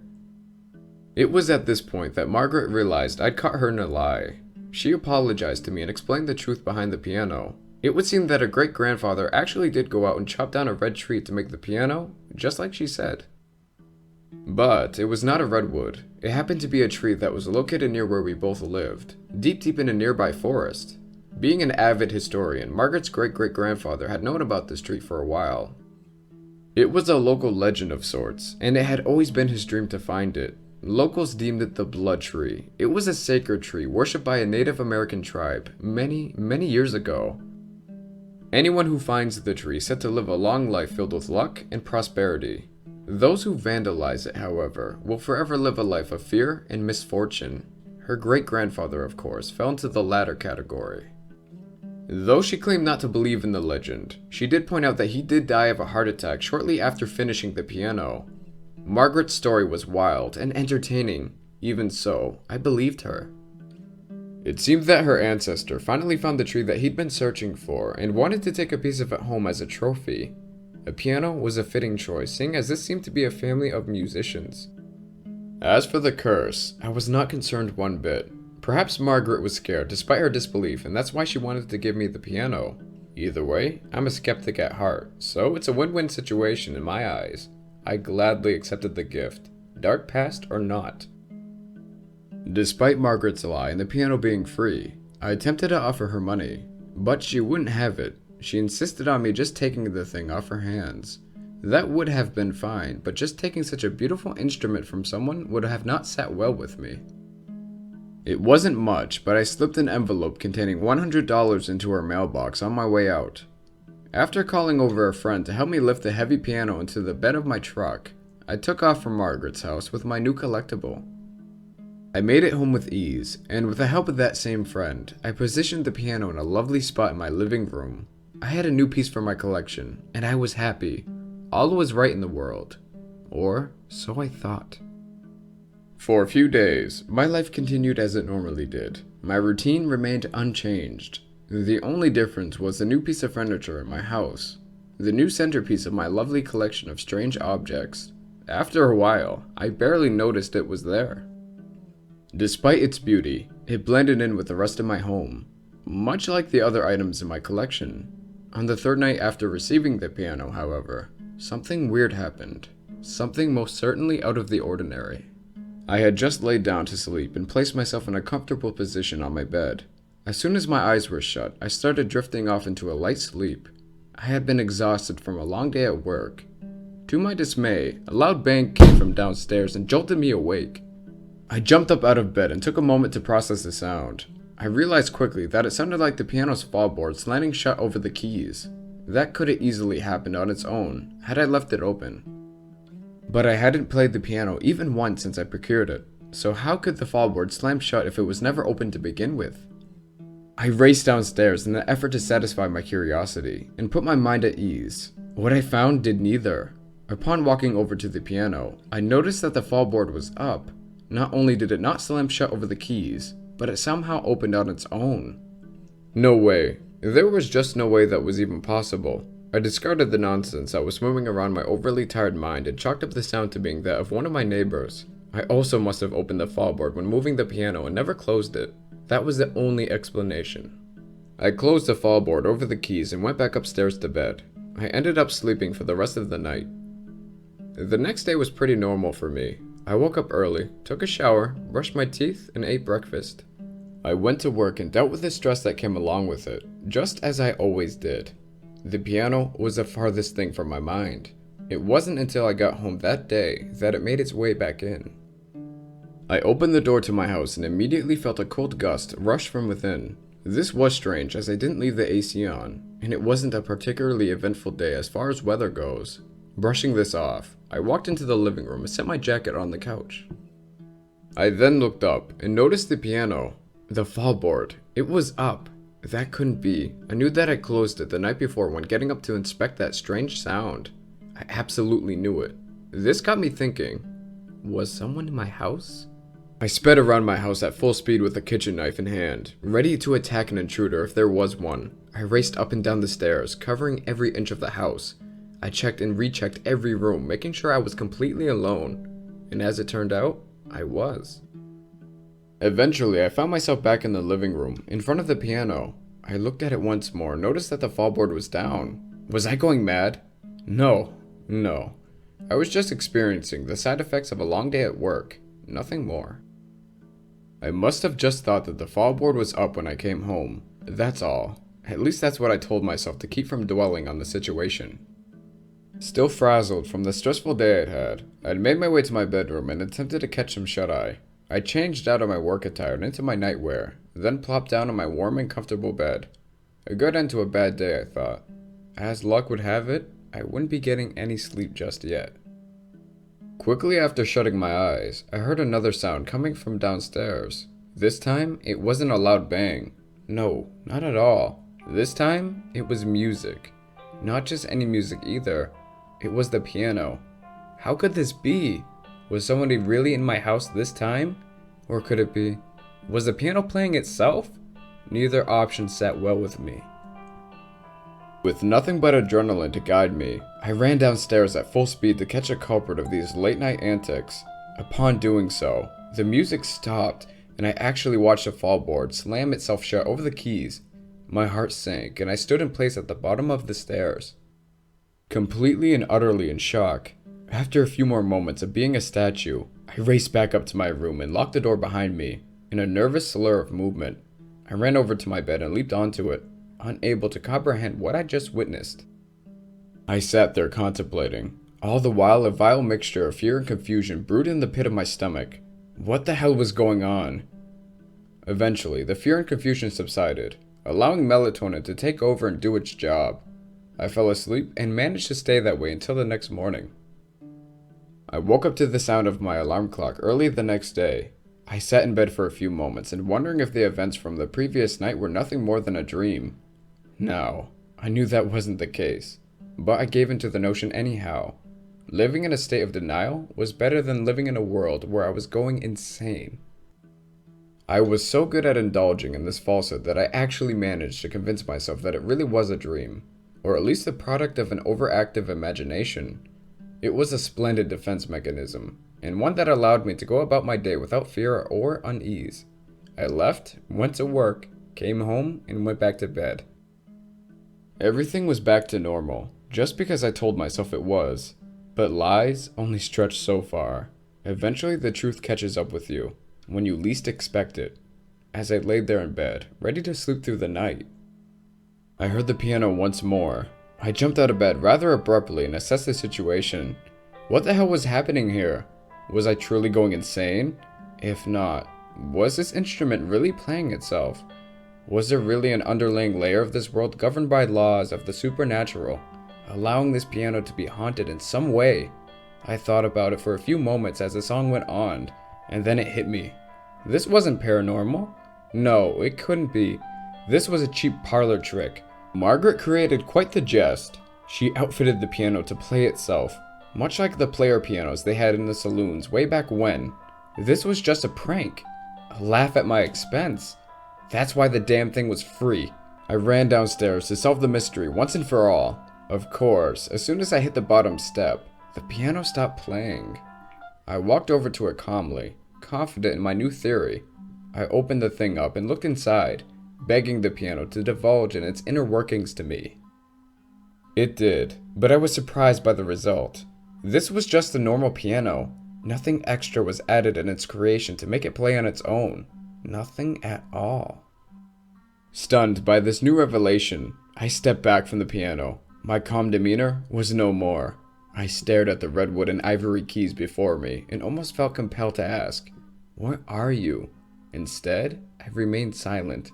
[SPEAKER 1] It was at this point that Margaret realized I'd caught her in a lie. She apologized to me and explained the truth behind the piano. It would seem that her great-grandfather actually did go out and chop down a red tree to make the piano, just like she said. But it was not a redwood. It happened to be a tree that was located near where we both lived, deep in a nearby forest. Being an avid historian, Margaret's great-great-grandfather had known about this tree for a while. It was a local legend of sorts, and it had always been his dream to find it. Locals deemed it the blood tree. It was a sacred tree worshipped by a Native American tribe many years ago. Anyone who finds the tree is said to live a long life filled with luck and prosperity. Those who vandalize it, however, will forever live a life of fear and misfortune. Her great-grandfather, of course, fell into the latter category. Though she claimed not to believe in the legend, she did point out that he did die of a heart attack shortly after finishing the piano. Margaret's story was wild and entertaining. Even so, I believed her. It seemed that her ancestor finally found the tree that he'd been searching for and wanted to take a piece of it home as a trophy. A piano was a fitting choice, seeing as this seemed to be a family of musicians. As for the curse, I was not concerned one bit. Perhaps Margaret was scared despite her disbelief, and that's why she wanted to give me the piano. Either way, I'm a skeptic at heart, so it's a win-win situation in my eyes. I gladly accepted the gift, dark past or not. Despite Margaret's lie and the piano being free, I attempted to offer her money, but she wouldn't have it. She insisted on me just taking the thing off her hands. That would have been fine, but just taking such a beautiful instrument from someone would have not sat well with me. It wasn't much, but I slipped an envelope containing $100 into her mailbox on my way out. After calling over a friend to help me lift the heavy piano into the bed of my truck, I took off from Margaret's house with my new collectible. I made it home with ease, and with the help of that same friend, I positioned the piano in a lovely spot in my living room. I had a new piece for my collection, and I was happy. All was right in the world. Or so I thought. For a few days, my life continued as it normally did. My routine remained unchanged. The only difference was the new piece of furniture in my house, the new centerpiece of my lovely collection of strange objects. After a while, I barely noticed it was there. Despite its beauty, it blended in with the rest of my home, much like the other items in my collection. On the third night after receiving the piano, however, something weird happened. Something most certainly out of the ordinary. I had just laid down to sleep and placed myself in a comfortable position on my bed. As soon as my eyes were shut, I started drifting off into a light sleep. I had been exhausted from a long day at work. To my dismay, a loud bang came from downstairs and jolted me awake. I jumped up out of bed and took a moment to process the sound. I realized quickly that it sounded like the piano's fallboard slamming shut over the keys. That could have easily happened on its own, had I left it open. But I hadn't played the piano even once since I procured it, so how could the fallboard slam shut if it was never open to begin with? I raced downstairs in an effort to satisfy my curiosity and put my mind at ease. What I found did neither. Upon walking over to the piano, I noticed that the fallboard was up. Not only did it not slam shut over the keys, but it somehow opened on its own. No way. There was just no way that was even possible. I discarded the nonsense that was swimming around my overly tired mind and chalked up the sound to being that of one of my neighbors. I also must have opened the fallboard when moving the piano and never closed it. That was the only explanation. I closed the fallboard over the keys and went back upstairs to bed. I ended up sleeping for the rest of the night. The next day was pretty normal for me. I woke up early, took a shower, brushed my teeth, and ate breakfast. I went to work and dealt with the stress that came along with it, just as I always did. The piano was the farthest thing from my mind. It wasn't until I got home that day that it made its way back in. I opened the door to my house and immediately felt a cold gust rush from within. This was strange as I didn't leave the AC on, and it wasn't a particularly eventful day as far as weather goes. Brushing this off, I walked into the living room and set my jacket on the couch. I then looked up and noticed the piano. The fallboard. It was up. That couldn't be. I knew that I closed it the night before when getting up to inspect that strange sound. I absolutely knew it. This got me thinking, was someone in my house? I sped around my house at full speed with a kitchen knife in hand, ready to attack an intruder if there was one. I raced up and down the stairs, covering every inch of the house. I checked and rechecked every room, making sure I was completely alone. And as it turned out, I was. Eventually, I found myself back in the living room, in front of the piano. I looked at it once more, noticed that the fallboard was down. Was I going mad? No. I was just experiencing the side effects of a long day at work, nothing more. I must have just thought that the fallboard was up when I came home. That's all. At least that's what I told myself to keep from dwelling on the situation. Still frazzled from the stressful day I'd had, I'd made my way to my bedroom and attempted to catch some shut-eye. I changed out of my work attire and into my nightwear, then plopped down on my warm and comfortable bed. A good end to a bad day, I thought. As luck would have it, I wouldn't be getting any sleep just yet. Quickly after shutting my eyes, I heard another sound coming from downstairs. This time, it wasn't a loud bang. No, not at all. This time, it was music. Not just any music either. It was the piano. How could this be? Was somebody really in my house this time? Or could it be, was the piano playing itself? Neither option sat well with me. With nothing but adrenaline to guide me, I ran downstairs at full speed to catch a culprit of these late-night antics. Upon doing so, the music stopped, and I actually watched the fallboard slam itself shut over the keys. My heart sank, and I stood in place at the bottom of the stairs, completely and utterly in shock. After a few more moments of being a statue, I raced back up to my room and locked the door behind me. In a nervous slur of movement, I ran over to my bed and leaped onto it, unable to comprehend what I just witnessed. I sat there contemplating. All the while, a vile mixture of fear and confusion brewed in the pit of my stomach. What the hell was going on? Eventually, the fear and confusion subsided, allowing melatonin to take over and do its job. I fell asleep and managed to stay that way until the next morning. I woke up to the sound of my alarm clock early the next day. I sat in bed for a few moments and wondering if the events from the previous night were nothing more than a dream. No, I knew that wasn't the case, but I gave in to the notion anyhow. Living in a state of denial was better than living in a world where I was going insane. I was so good at indulging in this falsehood that I actually managed to convince myself that it really was a dream, or at least the product of an overactive imagination. It was a splendid defense mechanism, and one that allowed me to go about my day without fear or unease. I left, went to work, came home, and went back to bed. Everything was back to normal, just because I told myself it was. But lies only stretch so far. Eventually the truth catches up with you, when you least expect it. As I laid there in bed, ready to sleep through the night, I heard the piano once more. I jumped out of bed rather abruptly and assessed the situation. What the hell was happening here? Was I truly going insane? If not, was this instrument really playing itself? Was there really an underlying layer of this world governed by laws of the supernatural, allowing this piano to be haunted in some way? I thought about it for a few moments as the song went on, and then it hit me. This wasn't paranormal. No, it couldn't be. This was a cheap parlor trick. Margaret created quite the jest. She outfitted the piano to play itself, much like the player pianos they had in the saloons way back when. This was just a prank. A laugh at my expense. That's why the damn thing was free. I ran downstairs to solve the mystery once and for all. Of course, as soon as I hit the bottom step, the piano stopped playing. I walked over to it calmly, confident in my new theory. I opened the thing up and looked inside, begging the piano to divulge in its inner workings to me. It did, but I was surprised by the result. This was just a normal piano. Nothing extra was added in its creation to make it play on its own. Nothing at all. Stunned by this new revelation, I stepped back from the piano. My calm demeanor was no more. I stared at the redwood and ivory keys before me and almost felt compelled to ask, "What are you?" Instead, I remained silent.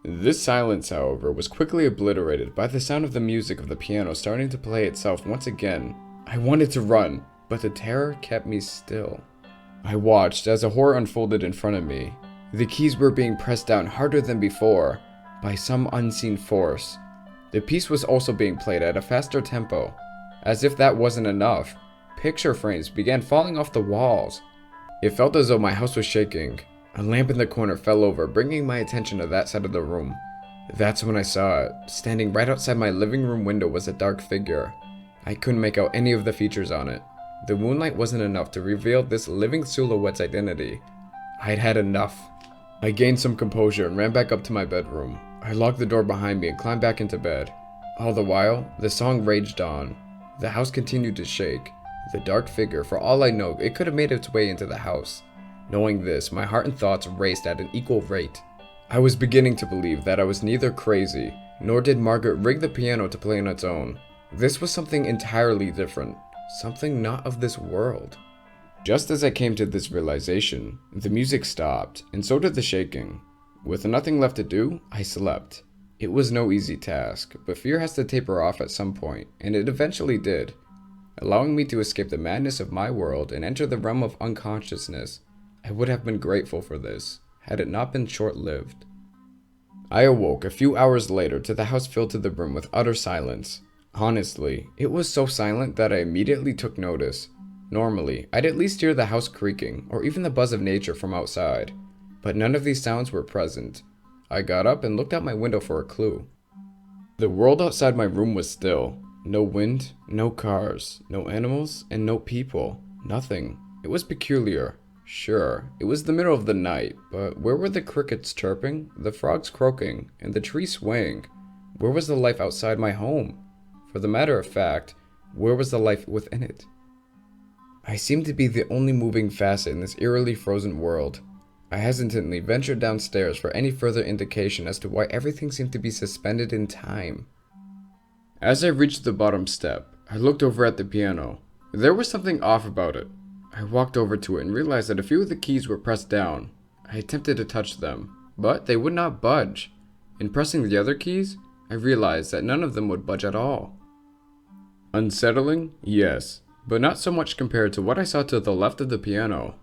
[SPEAKER 1] This silence, however, was quickly obliterated by the sound of the music of the piano starting to play itself once again. I wanted to run, but the terror kept me still. I watched as a horror unfolded in front of me. The keys were being pressed down harder than before, by some unseen force. The piece was also being played at a faster tempo. As if that wasn't enough, picture frames began falling off the walls. It felt as though my house was shaking. A lamp in the corner fell over, bringing my attention to that side of the room. That's when I saw it. Standing right outside my living room window was a dark figure. I couldn't make out any of the features on it. The moonlight wasn't enough to reveal this living silhouette's identity. I'd had enough. I gained some composure and ran back up to my bedroom. I locked the door behind me and climbed back into bed. All the while, the song raged on. The house continued to shake. The dark figure, for all I know, it could have made its way into the house. Knowing this, my heart and thoughts raced at an equal rate. I was beginning to believe that I was neither crazy, nor did Margaret rig the piano to play on its own. This was something entirely different, something not of this world. Just as I came to this realization, the music stopped, and so did the shaking. With nothing left to do, I slept. It was no easy task, but fear has to taper off at some point, and it eventually did, allowing me to escape the madness of my world and enter the realm of unconsciousness. I would have been grateful for this, had it not been short-lived. I awoke a few hours later to the house filled to the brim with utter silence. Honestly, it was so silent that I immediately took notice. Normally, I'd at least hear the house creaking, or even the buzz of nature from outside, but none of these sounds were present. I got up and looked out my window for a clue. The world outside my room was still. No wind, no cars, no animals, and no people. Nothing. It was peculiar. Sure, it was the middle of the night, but where were the crickets chirping, the frogs croaking, and the trees swaying? Where was the life outside my home? For the matter of fact, where was the life within it? I seemed to be the only moving facet in this eerily frozen world. I hesitantly ventured downstairs for any further indication as to why everything seemed to be suspended in time. As I reached the bottom step, I looked over at the piano. There was something off about it. I walked over to it and realized that a few of the keys were pressed down. I attempted to touch them, but they would not budge. In pressing the other keys, I realized that none of them would budge at all. Unsettling? Yes, but not so much compared to what I saw to the left of the piano.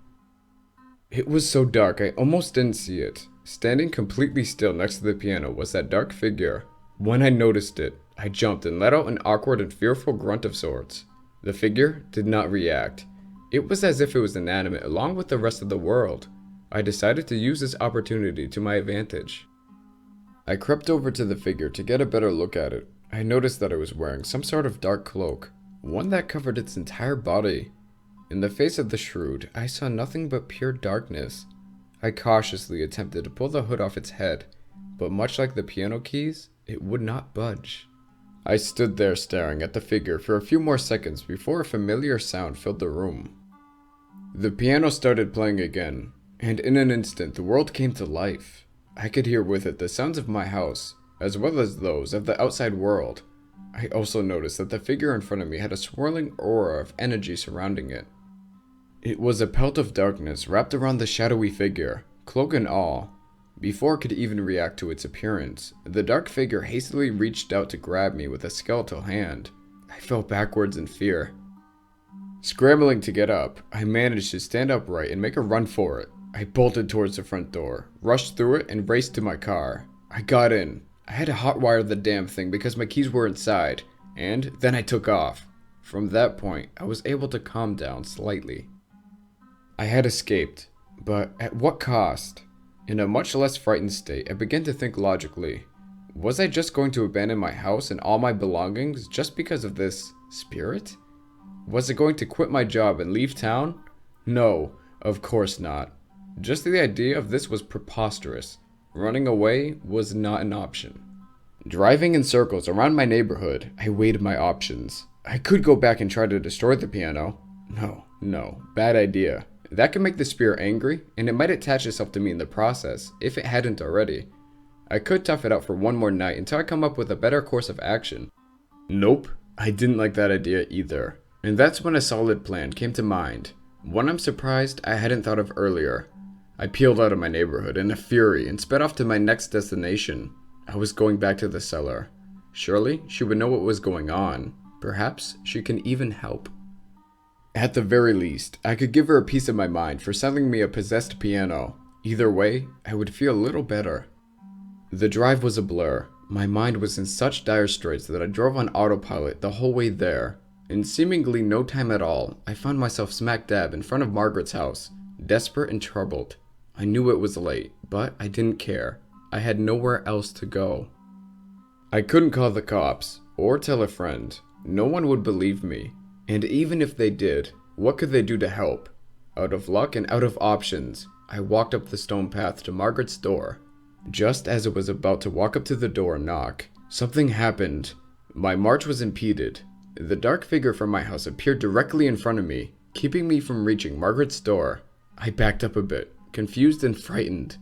[SPEAKER 1] It was so dark I almost didn't see it. Standing completely still next to the piano was that dark figure. When I noticed it, I jumped and let out an awkward and fearful grunt of sorts. The figure did not react. It was as if it was inanimate along with the rest of the world. I decided to use this opportunity to my advantage. I crept over to the figure to get a better look at it. I noticed that it was wearing some sort of dark cloak, one that covered its entire body. In the face of the shroud, I saw nothing but pure darkness. I cautiously attempted to pull the hood off its head, but much like the piano keys, it would not budge. I stood there staring at the figure for a few more seconds before a familiar sound filled the room. The piano started playing again, and in an instant the world came to life. I could hear with it the sounds of my house, as well as those of the outside world. I also noticed that the figure in front of me had a swirling aura of energy surrounding it. It was a pelt of darkness wrapped around the shadowy figure, cloak and all. Before I could even react to its appearance, the dark figure hastily reached out to grab me with a skeletal hand. I fell backwards in fear. Scrambling to get up, I managed to stand upright and make a run for it. I bolted towards the front door, rushed through it, and raced to my car. I got in. I had to hotwire the damn thing because my keys were inside, and then I took off. From that point, I was able to calm down slightly. I had escaped, but at what cost? In a much less frightened state, I began to think logically. Was I just going to abandon my house and all my belongings just because of this spirit? Was I going to quit my job and leave town? No, of course not. Just the idea of this was preposterous. Running away was not an option. Driving in circles around my neighborhood, I weighed my options. I could go back and try to destroy the piano. No, bad idea. That could make the spirit angry, and it might attach itself to me in the process, if it hadn't already. I could tough it out for one more night until I come up with a better course of action. Nope, I didn't like that idea either. And that's when a solid plan came to mind. One I'm surprised I hadn't thought of earlier. I peeled out of my neighborhood in a fury and sped off to my next destination. I was going back to the cellar. Surely she would know what was going on. Perhaps she can even help. At the very least, I could give her a piece of my mind for selling me a possessed piano. Either way, I would feel a little better. The drive was a blur. My mind was in such dire straits that I drove on autopilot the whole way there. In seemingly no time at all, I found myself smack dab in front of Margaret's house, desperate and troubled. I knew it was late, but I didn't care. I had nowhere else to go. I couldn't call the cops, or tell a friend. No one would believe me. And even if they did, what could they do to help? Out of luck and out of options, I walked up the stone path to Margaret's door. Just as I was about to walk up to the door and knock, something happened. My march was impeded. The dark figure from my house appeared directly in front of me, keeping me from reaching Margaret's door. I backed up a bit, confused and frightened.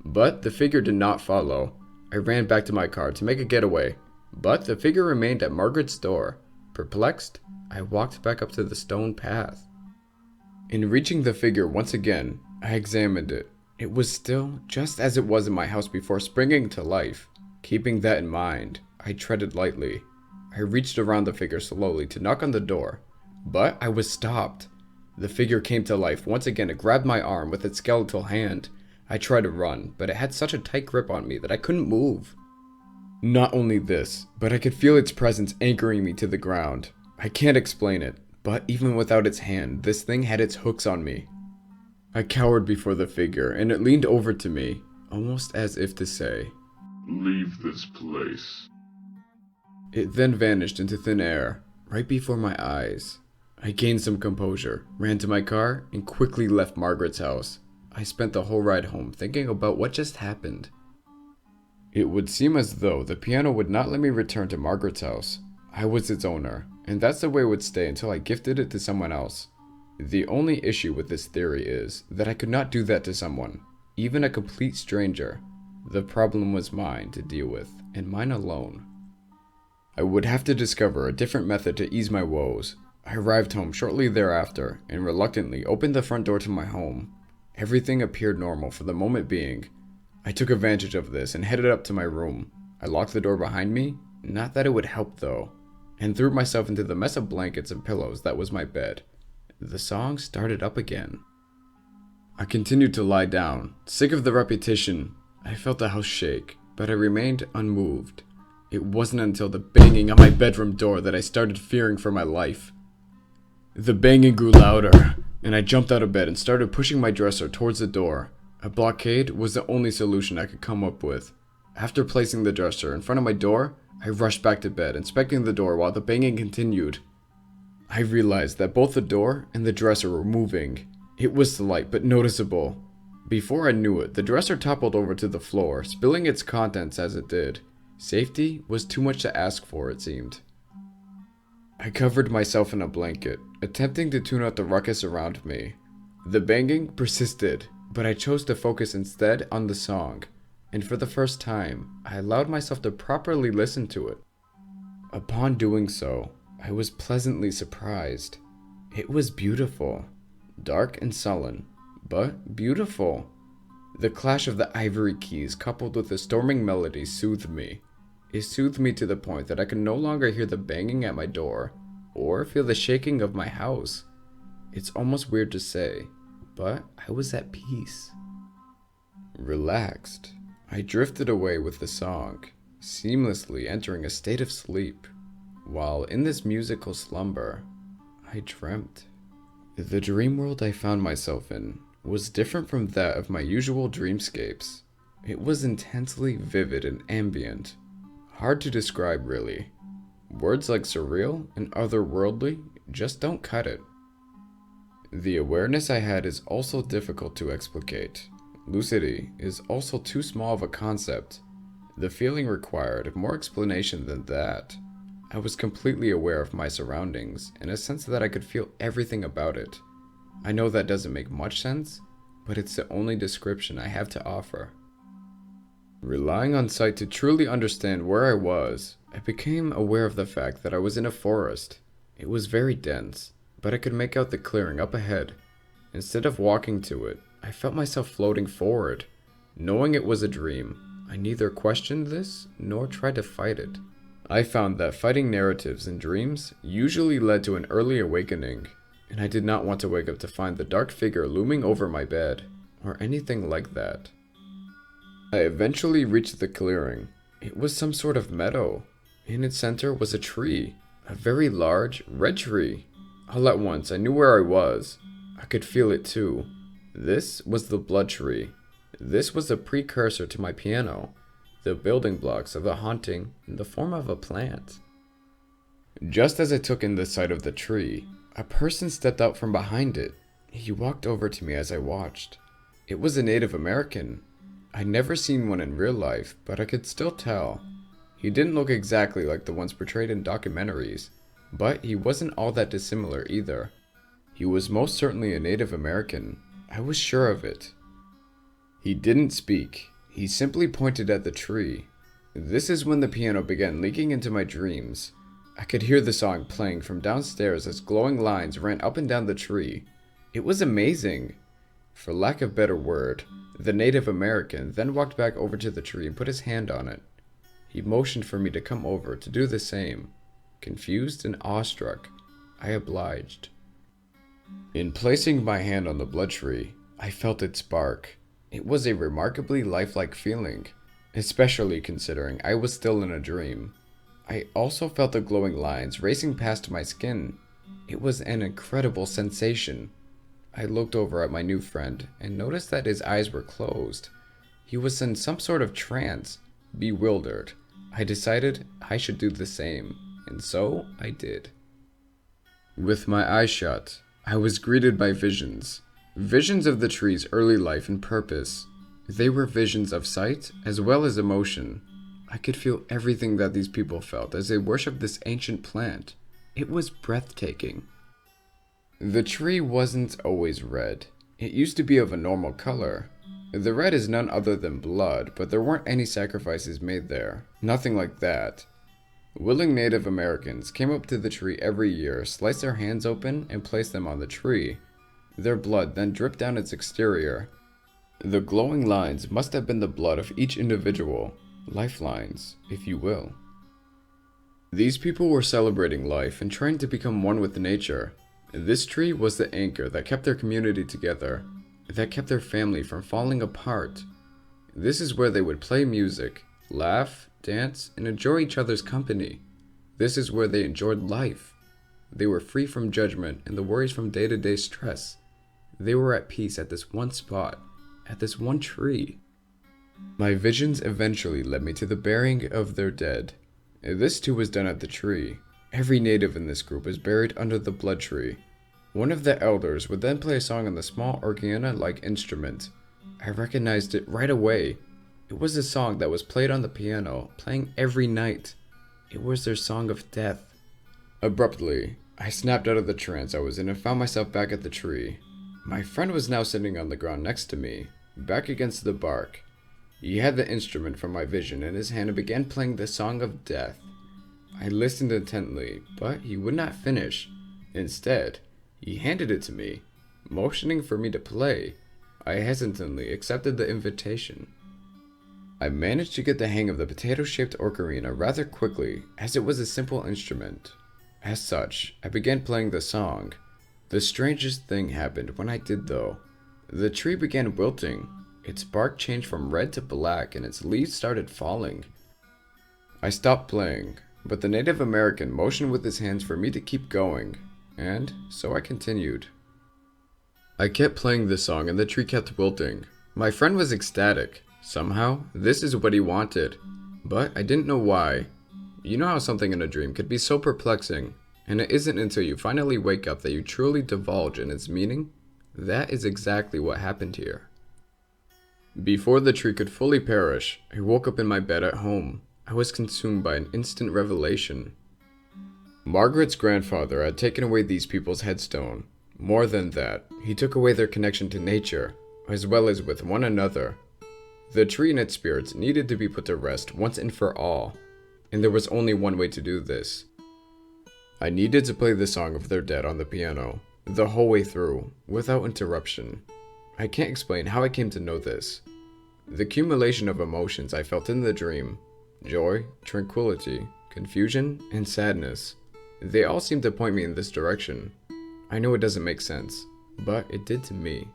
[SPEAKER 1] But the figure did not follow. I ran back to my car to make a getaway, but the figure remained at Margaret's door. Perplexed, I walked back up to the stone path. In reaching the figure once again, I examined it. It was still just as it was in my house before springing to life. Keeping that in mind, I treaded lightly. I reached around the figure slowly to knock on the door, but I was stopped. The figure came to life once again and grabbed my arm with its skeletal hand. I tried to run, but it had such a tight grip on me that I couldn't move. Not only this, but I could feel its presence anchoring me to the ground. I can't explain it, but even without its hand, this thing had its hooks on me. I cowered before the figure, and it leaned over to me, almost as if to say,
[SPEAKER 6] Leave this place.
[SPEAKER 1] It then vanished into thin air, right before my eyes. I gained some composure, ran to my car, and quickly left Margaret's house. I spent the whole ride home thinking about what just happened. It would seem as though the piano would not let me return to Margaret's house. I was its owner, and that's the way it would stay until I gifted it to someone else. The only issue with this theory is that I could not do that to someone, even a complete stranger. The problem was mine to deal with, and mine alone. I would have to discover a different method to ease my woes. I arrived home shortly thereafter, and reluctantly opened the front door to my home. Everything appeared normal for the moment being. I took advantage of this and headed up to my room. I locked the door behind me, not that it would help though, and threw myself into the mess of blankets and pillows that was my bed. The song started up again. I continued to lie down, sick of the repetition. I felt the house shake, but I remained unmoved. It wasn't until the banging on my bedroom door that I started fearing for my life. The banging grew louder, and I jumped out of bed and started pushing my dresser towards the door. A blockade was the only solution I could come up with. After placing the dresser in front of my door, I rushed back to bed, inspecting the door while the banging continued. I realized that both the door and the dresser were moving. It was slight but noticeable. Before I knew it, the dresser toppled over to the floor, spilling its contents as it did. Safety was too much to ask for, it seemed. I covered myself in a blanket, attempting to tune out the ruckus around me. The banging persisted, but I chose to focus instead on the song, and for the first time, I allowed myself to properly listen to it. Upon doing so, I was pleasantly surprised. It was beautiful, dark and sullen, but beautiful. The clash of the ivory keys coupled with the storming melody soothed me. It soothed me to the point that I could no longer hear the banging at my door, or feel the shaking of my house. It's almost weird to say, but I was at peace. Relaxed, I drifted away with the song, seamlessly entering a state of sleep. While in this musical slumber, I dreamt. The dream world I found myself in was different from that of my usual dreamscapes. It was intensely vivid and ambient. Hard to describe, really. Words like surreal and otherworldly just don't cut it. The awareness I had is also difficult to explicate. Lucidity is also too small of a concept. The feeling required more explanation than that. I was completely aware of my surroundings, in a sense that I could feel everything about it. I know that doesn't make much sense, but it's the only description I have to offer. Relying on sight to truly understand where I was, I became aware of the fact that I was in a forest. It was very dense, but I could make out the clearing up ahead. Instead of walking to it, I felt myself floating forward. Knowing it was a dream, I neither questioned this nor tried to fight it. I found that fighting narratives in dreams usually led to an early awakening, and I did not want to wake up to find the dark figure looming over my bed, or anything like that. I eventually reached the clearing. It was some sort of meadow. In its center was a tree, a very large, red tree. All at once, I knew where I was. I could feel it too. This was the blood tree. This was a precursor to my piano. The building blocks of the haunting in the form of a plant. Just as I took in the sight of the tree, a person stepped out from behind it. He walked over to me as I watched. It was a Native American. I'd never seen one in real life, but I could still tell. He didn't look exactly like the ones portrayed in documentaries, but he wasn't all that dissimilar either. He was most certainly a Native American. I was sure of it. He didn't speak. He simply pointed at the tree. This is when the piano began leaking into my dreams. I could hear the song playing from downstairs as glowing lines ran up and down the tree. It was amazing. For lack of a better word, the Native American then walked back over to the tree and put his hand on it. He motioned for me to come over to do the same. Confused and awestruck, I obliged. In placing my hand on the blood tree, I felt it spark. It was a remarkably lifelike feeling, especially considering I was still in a dream. I also felt the glowing lines racing past my skin. It was an incredible sensation. I looked over at my new friend and noticed that his eyes were closed. He was in some sort of trance, bewildered. I decided I should do the same, and so I did. With my eyes shut, I was greeted by visions. Visions of the tree's early life and purpose. They were visions of sight as well as emotion. I could feel everything that these people felt as they worshipped this ancient plant. It was breathtaking. The tree wasn't always red. It used to be of a normal color. The red is none other than blood, but there weren't any sacrifices made there. Nothing like that. Willing Native Americans came up to the tree every year, sliced their hands open, and placed them on the tree. Their blood then dripped down its exterior. The glowing lines must have been the blood of each individual, lifelines, if you will. These people were celebrating life and trying to become one with nature. This tree was the anchor that kept their community together, that kept their family from falling apart. This is where they would play music, laugh, dance, and enjoy each other's company. This is where they enjoyed life. They were free from judgment and the worries from day-to-day stress. They were at peace at this one spot, at this one tree. My visions eventually led me to the burying of their dead. This too was done at the tree. Every native in this group is buried under the blood tree. One of the elders would then play a song on the small organa-like instrument. I recognized it right away. It was a song that was played on the piano, playing every night. It was their song of death. Abruptly, I snapped out of the trance I was in and found myself back at the tree. My friend was now sitting on the ground next to me, back against the bark. He had the instrument from my vision in his hand and began playing the song of death. I listened intently, but he would not finish. Instead, he handed it to me, motioning for me to play. I hesitantly accepted the invitation. I managed to get the hang of the potato-shaped ocarina rather quickly, as it was a simple instrument. As such, I began playing the song. The strangest thing happened when I did though. The tree began wilting. Its bark changed from red to black and its leaves started falling. I stopped playing, but the Native American motioned with his hands for me to keep going, and so I continued. I kept playing this song and the tree kept wilting. My friend was ecstatic. Somehow, this is what he wanted. But I didn't know why. You know how something in a dream could be so perplexing, and it isn't until you finally wake up that you truly divulge in its meaning? That is exactly what happened here. Before the tree could fully perish, I woke up in my bed at home. I was consumed by an instant revelation. Margaret's grandfather had taken away these people's headstone. More than that, he took away their connection to nature, as well as with one another. The tree and its spirits needed to be put to rest once and for all, and there was only one way to do this. I needed to play the song of their dead on the piano, the whole way through, without interruption. I can't explain how I came to know this. The accumulation of emotions I felt in the dream, joy, tranquility, confusion, and sadness, they all seemed to point me in this direction. I know it doesn't make sense, but it did to me.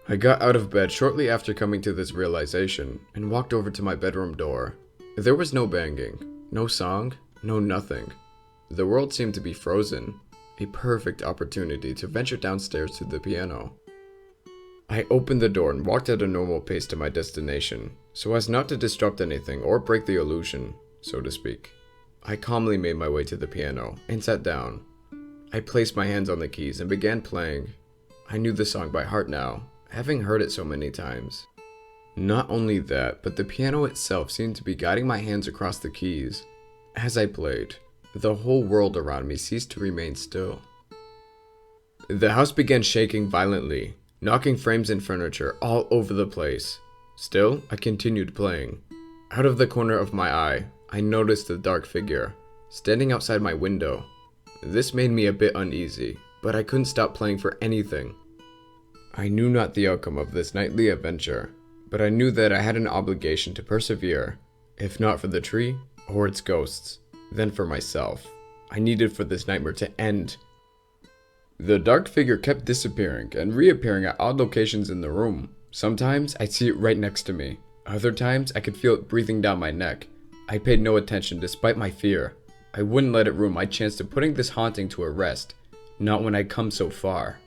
[SPEAKER 1] I got out of bed shortly after coming to this realization and walked over to my bedroom door. There was no banging, no song, no nothing. The world seemed to be frozen, a perfect opportunity to venture downstairs to the piano. I opened the door and walked at a normal pace to my destination, so as not to disrupt anything or break the illusion, so to speak. I calmly made my way to the piano and sat down. I placed my hands on the keys and began playing. I knew the song by heart now, having heard it so many times. Not only that, but the piano itself seemed to be guiding my hands across the keys. As I played, the whole world around me ceased to remain still. The house began shaking violently, knocking frames and furniture all over the place. Still, I continued playing. Out of the corner of my eye, I noticed a dark figure, standing outside my window. This made me a bit uneasy, but I couldn't stop playing for anything. I knew not the outcome of this nightly adventure, but I knew that I had an obligation to persevere, if not for the tree or its ghosts, then for myself. I needed for this nightmare to end. The dark figure kept disappearing and reappearing at odd locations in the room. Sometimes I'd see it right next to me. Other times I could feel it breathing down my neck. I paid no attention despite my fear. I wouldn't let it ruin my chance to putting this haunting to a rest, not when I'd come so far.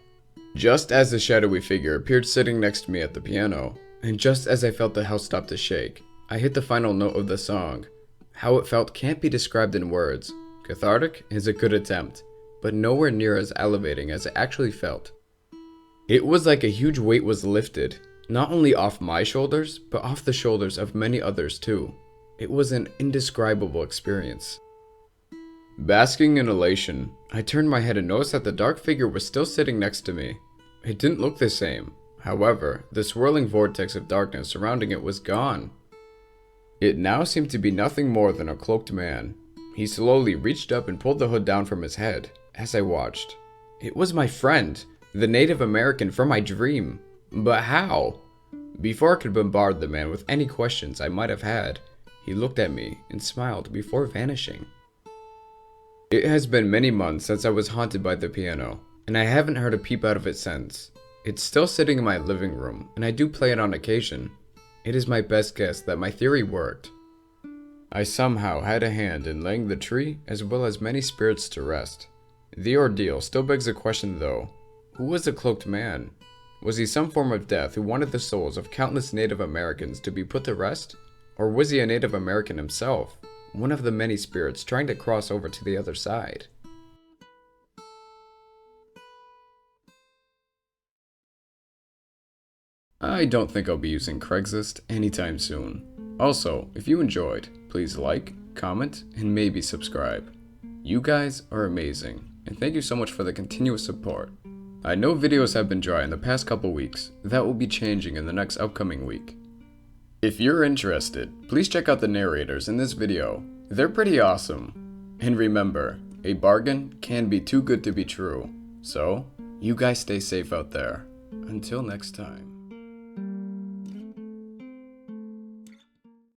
[SPEAKER 1] Just as the shadowy figure appeared sitting next to me at the piano, and just as I felt the house stop to shake, I hit the final note of the song. How it felt can't be described in words. Cathartic is a good attempt, but nowhere near as elevating as it actually felt. It was like a huge weight was lifted, not only off my shoulders, but off the shoulders of many others too. It was an indescribable experience. Basking in elation, I turned my head and noticed that the dark figure was still sitting next to me. It didn't look the same. However, the swirling vortex of darkness surrounding it was gone. It now seemed to be nothing more than a cloaked man. He slowly reached up and pulled the hood down from his head as I watched. It was my friend, the Native American from my dream. But how? Before I could bombard the man with any questions I might have had, he looked at me and smiled before vanishing. It has been many months since I was haunted by the piano, and I haven't heard a peep out of it since. It's still sitting in my living room, and I do play it on occasion. It is my best guess that my theory worked. I somehow had a hand in laying the tree as well as many spirits to rest. The ordeal still begs a question though. Who was the cloaked man? Was he some form of death who wanted the souls of countless Native Americans to be put to rest? Or was he a Native American himself, one of the many spirits trying to cross over to the other side? I don't think I'll be using Craigslist anytime soon. Also, if you enjoyed, please like, comment, and maybe subscribe. You guys are amazing, and thank you so much for the continuous support. I know videos have been dry in the past couple weeks. That will be changing in the next upcoming week. If you're interested, please check out the narrators in this video. They're pretty awesome. And remember, a bargain can be too good to be true. So, you guys stay safe out there. Until next time.